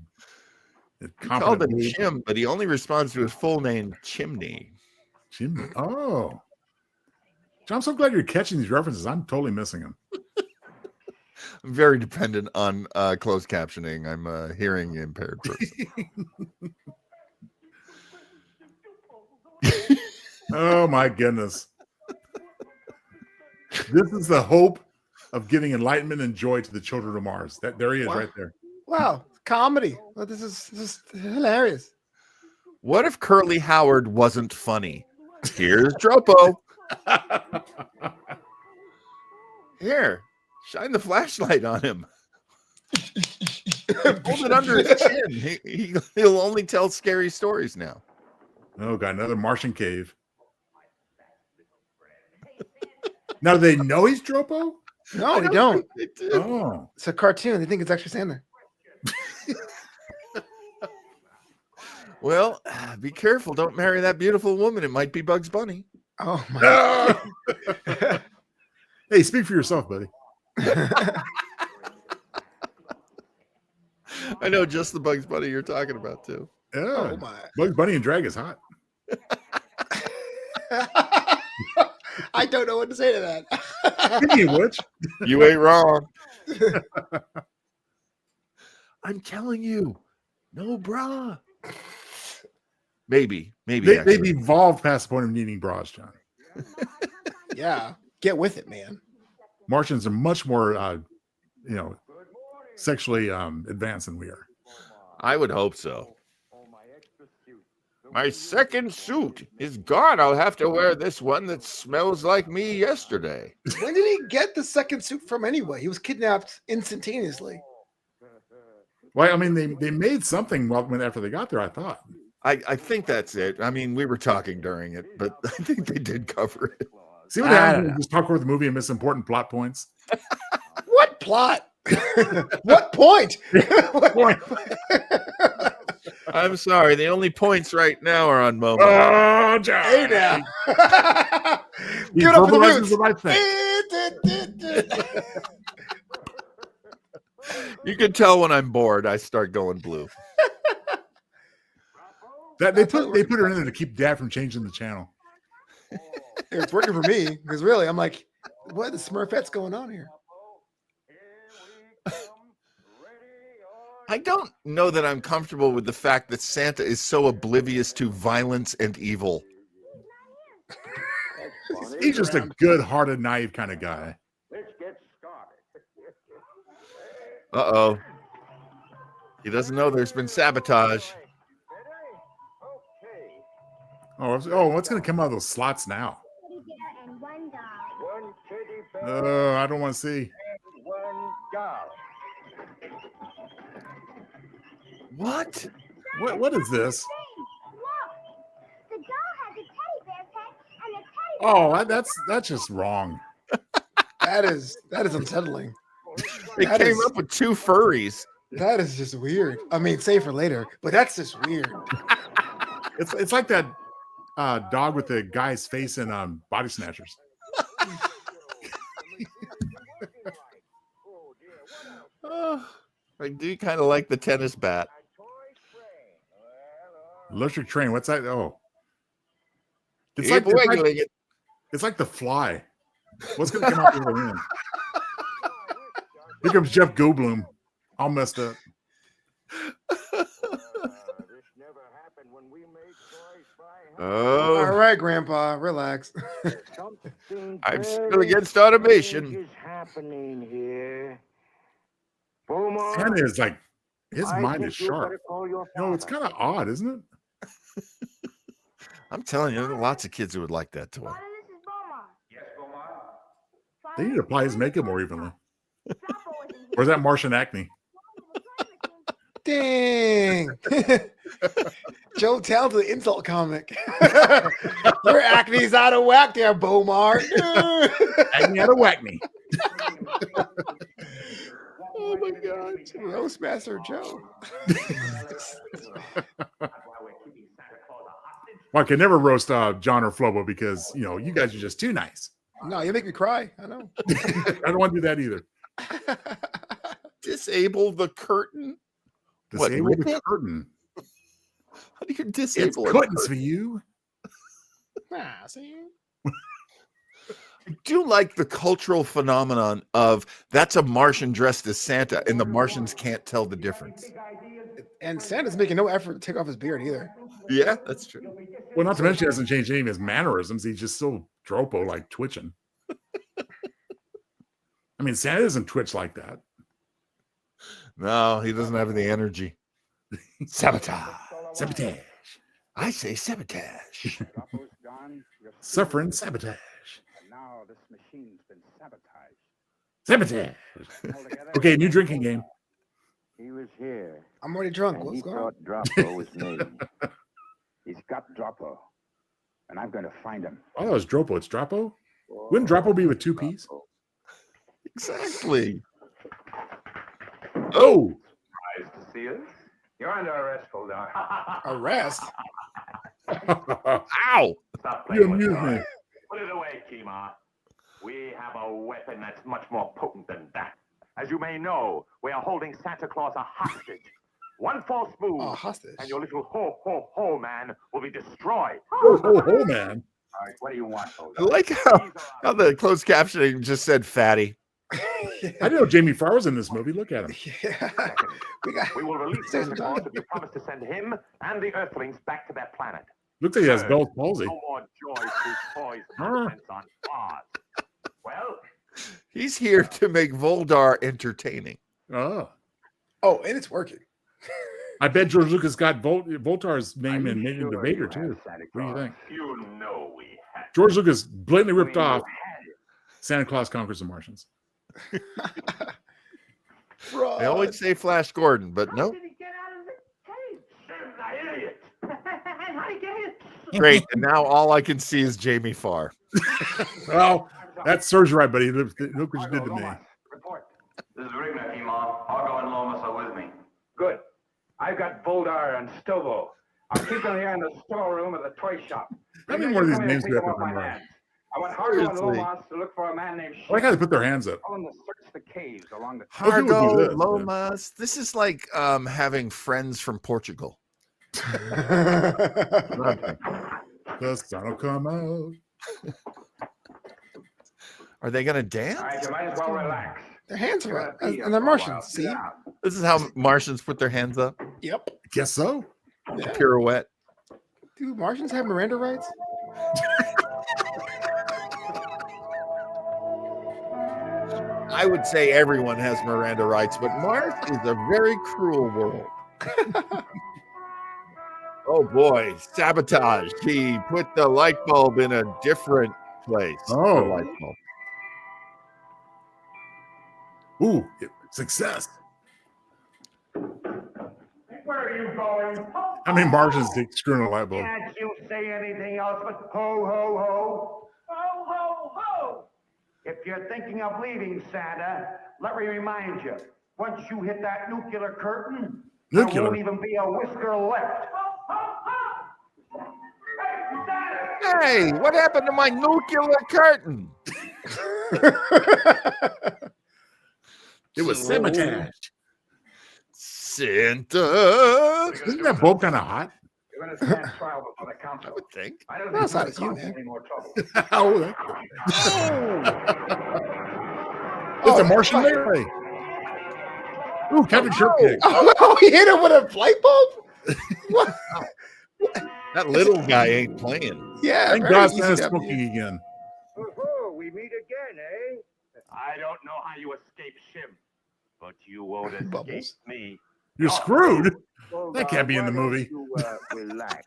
He called him Chim, but he only responds to his full name, Chimney. Chimney. Oh. John, I'm so glad you're catching these references. I'm totally missing them. I'm very dependent on closed captioning. I'm a hearing impaired person. Oh my goodness. This is the hope of giving enlightenment and joy to the children of Mars. There he is, right there. Wow, comedy. Well, this is hilarious. What if Curly Howard wasn't funny? Here's Dropo. Here, shine the flashlight on him. Hold it under his chin. He'll only tell scary stories now. Oh, got another Martian cave. Now, do they know he's Dropo? No, they don't. Oh, it's a cartoon. They think it's actually Santa. Well, be careful. Don't marry that beautiful woman. It might be Bugs Bunny. Oh, my God. Hey, speak for yourself, buddy. I know just the Bugs Bunny you're talking about, too. Yeah. Oh, my. Bugs Bunny and drag is hot. I don't know what to say to that. Speaking of which, you ain't wrong. I'm telling you, no bra. Maybe they've evolved past the point of needing bras, John. Yeah, get with it, man. Martians are much more, sexually advanced than we are. I would hope so. My second suit is gone. I'll have to wear this one that smells like me yesterday. When did he get the second suit from anyway? He was kidnapped instantaneously. Well, I mean, they made something after they got there, I thought. I think that's it. I mean, we were talking during it, but I think they did cover it. See what happens when you just talk over the movie and miss important plot points? What plot? What point? What point? I'm sorry. The only points right now are on Momo. Oh, John. Hey now. Give it up for the roots. You can tell when I'm bored, I start going blue. They put her in there to keep Dad from changing the channel. It's working for me because really, I'm like, what the Smurfette's going on here? I don't know that I'm comfortable with the fact that Santa is so oblivious to violence and evil. He's just a good-hearted, naive kind of guy. Let's get started. Uh-oh. He doesn't know there's been sabotage. Oh, what's going to come out of those slots now? I don't want to see. What? What is this? The doll has a teddy bear pet, and the teddy Oh, that's just wrong. That is unsettling. They came up with two furries. That is just weird. I mean, save for later, but that's just weird. It's like that dog with the guy's face in Body Snatchers. I do kind of like the tennis bat. Electric train. What's that? Oh, it's Keep wiggling it. It's like the Fly. What's going to come out the other end? Here comes Jeff Goldblum, all messed up. This never happened when we made toys by Oh, All right, Grandpa, relax. I'm still against automation. Is happening here. Santa is like, his I mind think is you sharp. better call your You know, it's kind of odd, isn't it? I'm telling you, there are lots of kids who would like that toy. Yes, Beaumont. They need to apply his makeup more evenly. Or is that Martian acne? Dang. Joe Tell the insult comic. Your acne's out of whack there, Beaumont. Acne out of whack me. Oh my God. Roastmaster Joe. Well, I can never roast John or Flobo because, you know, you guys are just too nice. No, you make me cry. I know. I don't want to do that either. Disable the curtain? Disable What, the rip it? curtain. How do you disable It's a curtains curtain? for you. See? I do like the cultural phenomenon of that's a Martian dressed as Santa, and the Martians can't tell the difference. And Santa's making no effort to take off his beard either. Yeah, that's true. Well, not to mention he hasn't changed any of his mannerisms. He's just still Dropo, like twitching. I mean, Santa doesn't twitch like that. No, he doesn't have the energy. Sabotage. Sabotage. I say sabotage. Suffering sabotage. Now this machine's been sabotaged. Sabotage. Okay, new drinking game. He was here. I'm already drunk. And What's he going on? thought Droppo was me. He's got Droppo. And I'm going to find him. Oh, that was Dropo. It's Dropo? Wouldn't Dropo be with two P's? Exactly. Oh! Surprised to see us. You're under arrest, Fuldar. Arrest? Ow! Stop You playing with amuse your me. eyes. Put it away, Kima. We have a weapon that's much more potent than that. As you may know, we are holding Santa Claus a hostage. One false move, hostage. and your little ho man will be destroyed. Oh, man. All right, what do you want, Fuldar? I like how the closed captioning just said fatty. I didn't know Jamie Farr was in this movie. Look at him. Yeah. We will release Santa Claus if you promise to send him and the Earthlings back to their planet. Looks like he has Bell's palsy. No more joy through toys and nonsense on Mars. Well, He's here to make Voldar entertaining. Oh. Oh, and it's working. I bet George Lucas got Voltar's name and made him the Vader, too. What do you think? you know we had. George Lucas blatantly ripped off Santa Claus Conquers the Martians. They always say Flash Gordon, but no. Did he get out of the cage? Idiot. And how did he get in? Great. And now all I can see is Jamie Farr. Well, that serves you right, buddy. Look what you did to me. Report. This is Rigna, Kima. Argo and Lomas are with me. Good. I've got Voldar and Stovo. I'll keep them here in the storeroom of the toy shop. How many more of these Come here names and do take you them have off to my memorize? hands. I want Hargo and Seriously. Lomas to look for a man named I like how they put their hands up. Tell them to search the caves along the Most people do Hargo, this, but- Lomas. This is like having friends from Portugal. The sun will come out. Are they going to dance? All right, you might as well relax. Their hands You're are up. gonna pee And they're for a while. Martians. Sit See? down. This is how Martians put their hands up. Yep. Guess so. Yeah. Pirouette. Do Martians have Miranda rights? I would say everyone has Miranda rights, but Mars is a very cruel world. Oh boy, sabotage. He put the light bulb in a different place. Oh. The light bulb. Ooh, success. Where are you going? How many Martians did screw in a light bulb? Can't you say anything else but ho, ho, ho? Ho, ho, ho! If you're thinking of leaving, Santa, let me remind you, once you hit that nuclear curtain, there Nuclear? won't even be a whisker left. Ho, ho, ho! Hey, Santa! Hey, what happened to my nuclear curtain? It was sabotage. Santa. Isn't that bulb kind of hot? You're going to stand trial before the council. I would think. I don't That's think not it's you, going to man. cause any more trouble. Oh, it's a Martian Larry. Ooh, Captain Kirk kick. Oh, he hit him with a light bulb? What? That little guy ain't playing. Yeah, Thank very God easy Santa's W. smoking again. Oh, we meet again, eh? I don't know how you escaped Shim, but you won't escape Bubbles. me. You're screwed. Hold That on, can't be in the why don't movie. You, relax.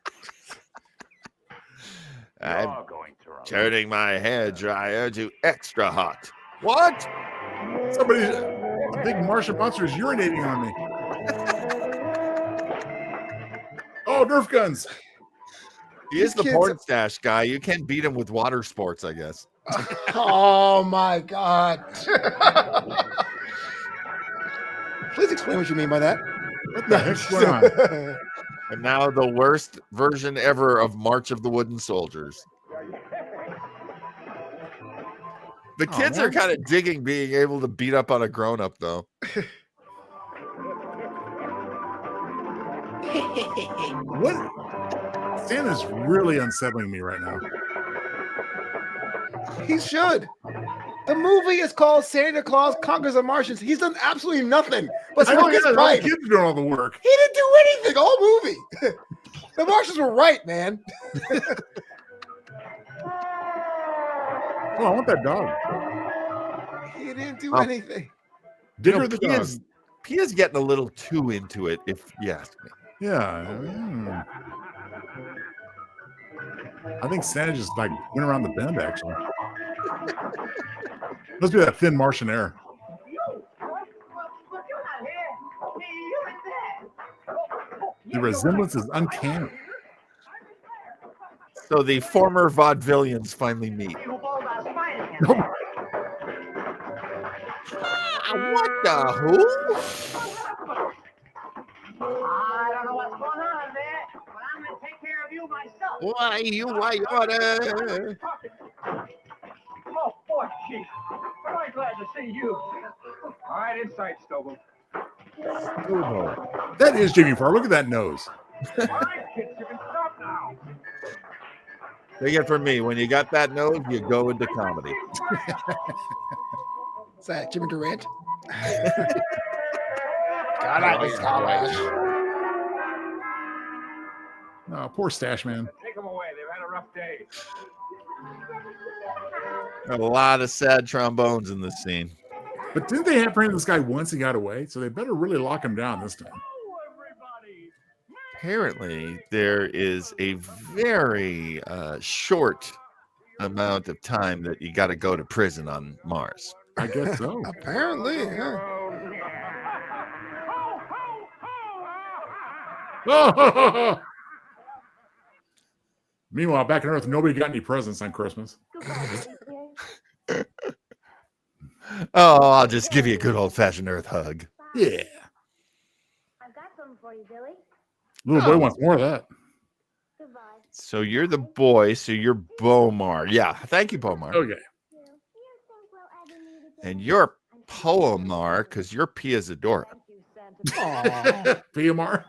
I'm You're going to relax. turning my hair dryer to extra hot. What? Somebody, the big Martian monster is urinating on me. Oh, Nerf guns. He is the kids- porn stash guy. You can't beat him with water sports, I guess. Oh my God. Please explain what you mean by that. What the heck's going on? And now the worst version ever of March of the Wooden Soldiers. The kids are kind of digging being able to beat up on a grown-up, though. What? Santa's really unsettling me right now. He should. The movie is called Santa Claus Conquers the Martians. He's done absolutely nothing but I know, smoke his yeah, the pipe. kids are doing all the work. He didn't do anything all movie. The Martians were right, man. Oh, I want that dog. He didn't do anything. Digger the dog. Pia's getting a little too into it, if you ask me. Yeah. I think Santa just like went around the bend, actually. Must be that thin Martian air. The resemblance is uncanny. So the former vaudevillians finally meet. What the who? I don't know what's going on there, but I'm going to take care of you myself. Why you order? Oh, boy, Chief. I'm glad to see you. All right, inside, Stoble. That is Jimmy Farr. Look at that nose. All right, kids, you can stop now. Take it from me. When you got that nose, you go into comedy. Is that Jimmy Durant? God, I miss college. Oh, poor Stash Man. Take them away. They've had a rough day. A lot of sad trombones in this scene. But didn't they apprehend this guy once he got away? So they better really lock him down this time. Apparently, there is a very short amount of time that you got to go to prison on Mars. I guess so. Apparently, yeah. Meanwhile, back on Earth, nobody got any presents on Christmas. Oh, I'll just give you a good old-fashioned Earth hug. Yeah. I've got something for you, Billy. Little boy wants more of that. Goodbye. So you're the boy, so you're Bomar. Yeah, thank you, Bomar. Okay. And you're Poemar, because you're Pia Zadora. PMR.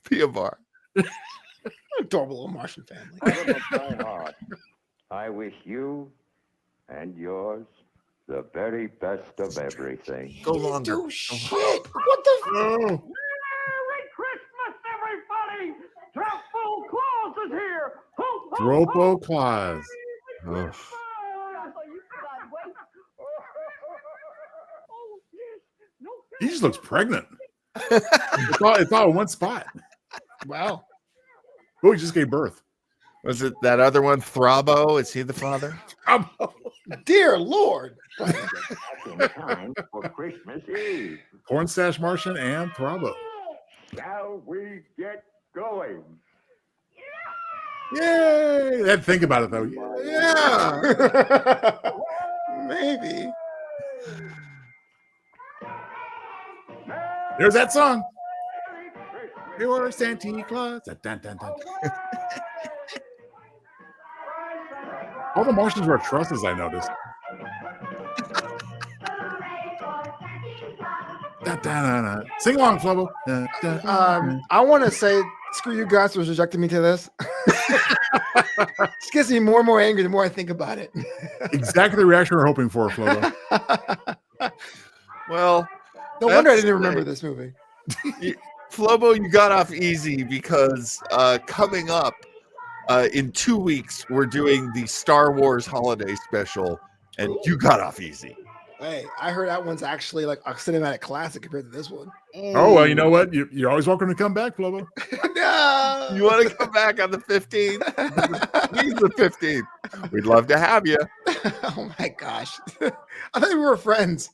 Piavar. Adorable little Martian family. Bottom of my heart, I wish you and yours the very best of everything. Go longer. Do shit. What the? Merry Christmas, everybody! Tropo Claus is here! Ho, ho, Tropo Claus. Ugh. He just looks pregnant. It's all in one spot. Wow. Oh, he just gave birth. Was it that other one, Thrabo? Is he the father? Dear Lord. In time for Christmas Eve. Porn Stash Martian and Thrabo. Shall we get going? Yay! I had to think about it though. Yeah. Maybe. There's that song. You're Santa Claus. Dun, dun, dun, dun. All the Martians wear trusses, I noticed. Dun, dun, dun, dun. Sing along, Flubbo. Dun, dun, dun. I want to say, screw you guys for rejecting me to this. This gets me more and more angry the more I think about it. Exactly the reaction we're hoping for, Flubbo. Well, No wonder I didn't remember this movie. Flobo, you got off easy because coming up in 2 weeks, we're doing the Star Wars holiday special, and you got off easy. Hey, I heard that one's actually like a cinematic classic compared to this one. Oh, well, you know what? You're always welcome to come back, Flobo. No! You want to come back on the 15th? He's the 15th. We'd love to have you. Oh my gosh. I thought we were friends.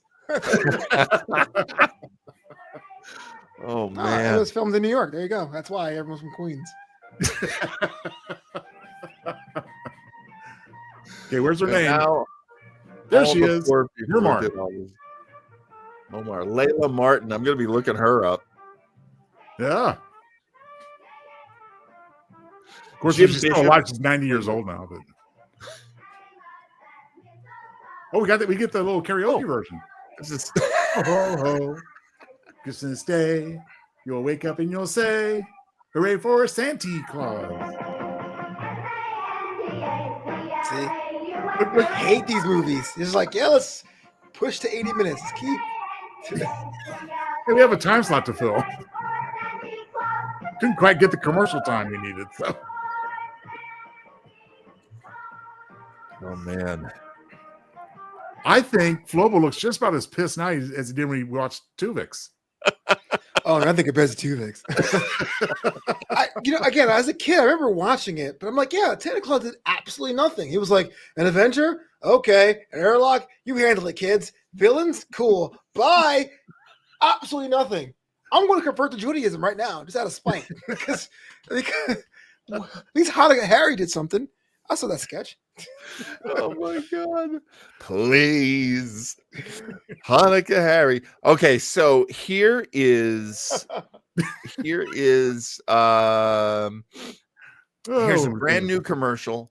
Oh It man. was filmed in New York. There you go. That's why everyone's from Queens. Okay, where's her And name? now, There all she the is. poor people Omar. did all this. Omar. Layla Martin. I'm going to be looking her up. Yeah. Of course, Jim if she's still Bishop. alive, she's 90 years old now. But oh, we got that. We get the little karaoke version. This is Ho ho ho! Christmas Day, you'll wake up and you'll say, "Hooray for Santa Claus!" See? I hate these movies. It's just like, yeah, let's push to 80 minutes. Let's keep. Hey, we have a time slot to fill. Couldn't quite get the commercial time we needed. So, oh man. I think Flobo looks just about as pissed now as he did when he watched Tuvix. Oh, nothing compares to Tuvix. Again, as a kid, I remember watching it, but I'm like, yeah, Santa Claus did absolutely nothing. He was like, an adventure? Okay. An airlock? You handle it, kids. Villains? Cool. Bye. Absolutely nothing. I'm going to convert to Judaism right now, just out of spite. because at least Hanukkah Harry did something. I saw that sketch. Oh my god. Please. Hanukkah Harry. Okay, so here's here's a brand new commercial.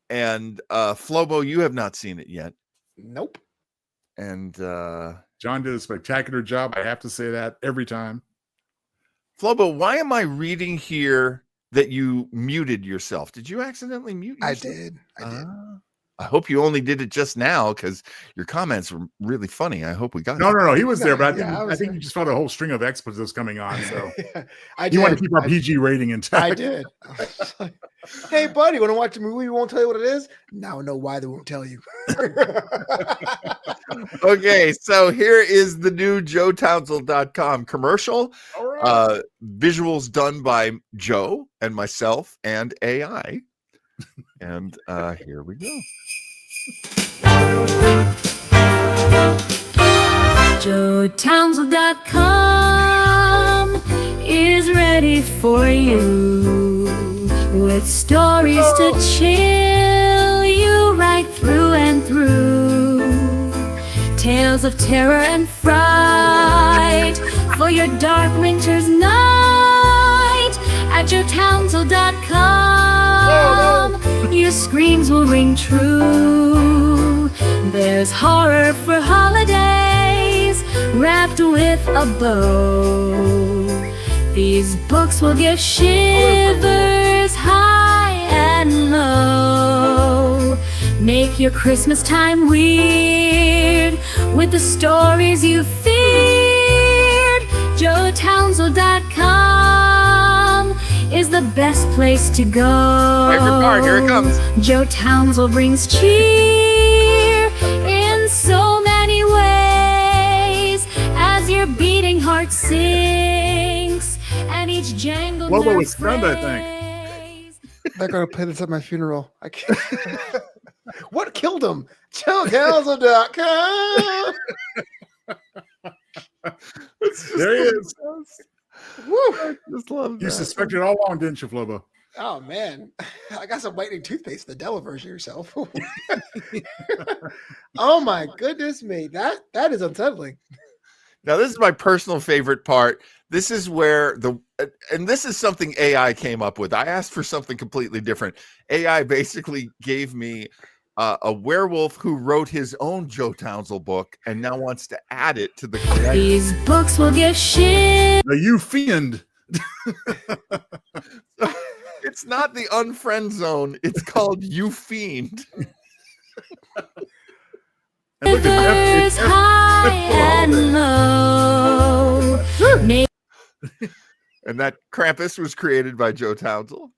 And Flobo, you have not seen it yet. Nope. And John did a spectacular job. I have to say that every time. Flobo, why am I reading here that you muted yourself? Did you accidentally mute yourself? I did. I hope you only did it just now because your comments were really funny. I hope we got it. No. He was there, but Yeah, I think you just felt a whole string of expletives coming on. So I did. you want to keep our PG rating intact. I did. Hey, buddy, want to watch a movie? We won't tell you what it is. Now I know why they won't tell you. Okay, so here is the new JoeTownsend.com commercial. All right. Visuals done by Joe and myself and AI. And here we go. JoeTownsend.com is ready for you with stories to chill you right through and through. Tales of terror and fright for your dark winter's night. At JoeTownsend.com, your screams will ring true. There's horror for holidays wrapped with a bow. These books will give shivers high and low. Make your Christmas time weird with the stories you feared. JoeTownsend.com is the best place to go. Favorite part, here it comes. Joe Townsend brings cheer in so many ways as your beating heart sinks and each jangle Lobo was stunned, I think. They're going to play this at my funeral. I can't. What killed him? JoeTownsend.com. There he is. Woo. I just love You that. suspected all along, didn't you, Flobo? Oh man, I got some whitening toothpaste. The devil version of yourself. Oh my goodness me, that is unsettling. Now, this is my personal favorite part. This is where and this is something AI came up with. I asked for something completely different. AI basically gave me a werewolf who wrote his own Joe Townsend book and now wants to add it to the collection. These books will give shit. You fiend. It's not the unfriend zone. It's called You Fiend. And look at High and low. And that Krampus was created by Joe Townsend.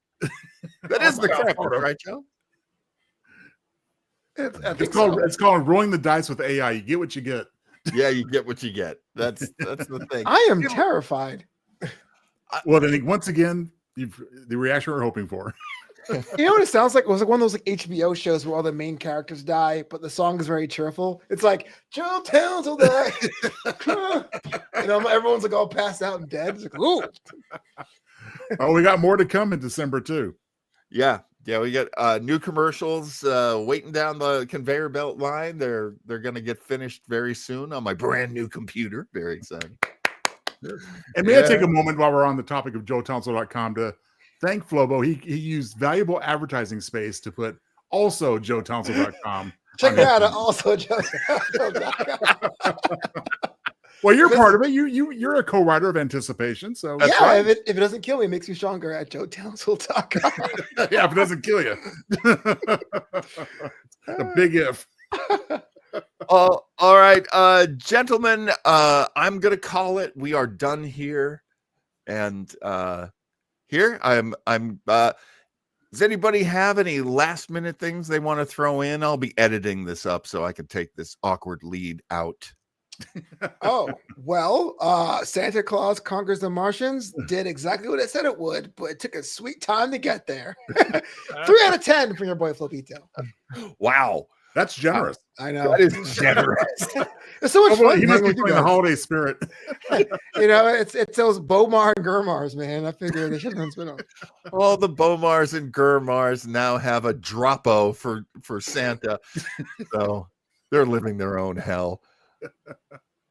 That is the Krampus, right, Joe? It's called rolling the dice with AI. You get what you get. Yeah, you get what you get. That's the thing. I am terrified. Well, then once again, the reaction we're hoping for. You know what it sounds like? It was like one of those like HBO shows where all the main characters die, but the song is very cheerful. It's like Joe Townsend will die. Everyone's like all passed out and dead. It's like, ooh. Oh, we got more to come in December too. Yeah, we got new commercials waiting down the conveyor belt line. They're going to get finished very soon on my brand new computer. Very exciting. And may I take a moment while we're on the topic of joetownsend.com to thank Flobo. He used valuable advertising space to put also joetownsend.com. Check that out. Also joetownsend.com. Well, you're part of it. You're a co-writer of Anticipation. So right. if it doesn't kill me, it makes me stronger at joetownsend.com. Yeah, if it doesn't kill you. A big if. All right, gentlemen, I'm gonna call it. We are done here, and here I'm. Does anybody have any last minute things they want to throw in? I'll be editing this up so I can take this awkward lead out. Oh, well, Santa Claus Conquers the Martians did exactly what it said it would, but it took a sweet time to get there. 3 out of 10 from your boy Flopito. Wow. That's generous. I know. That is generous. It's so much fun. He must be playing the holiday spirit. It's those Bomar and Gurmars, man. I figure they should have done spin-off. All the Bomars and Gurmars now have a Droppo for Santa. So they're living their own hell.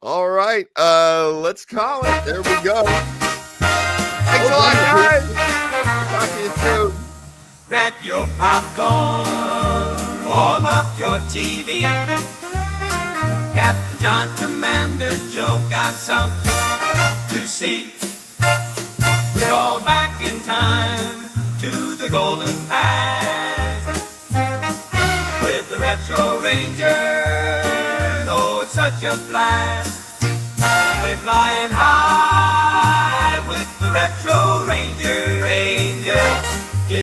All right, let's call it. There we go. Thanks a lot, guys. Talk to you soon. Grab your popcorn, warm up your TV. Captain John, Commander Joe got something to see. We're all back in time to the golden past with the Retro Rangers. Oh, it's such a blast. We're flying high with the Retro Rangers.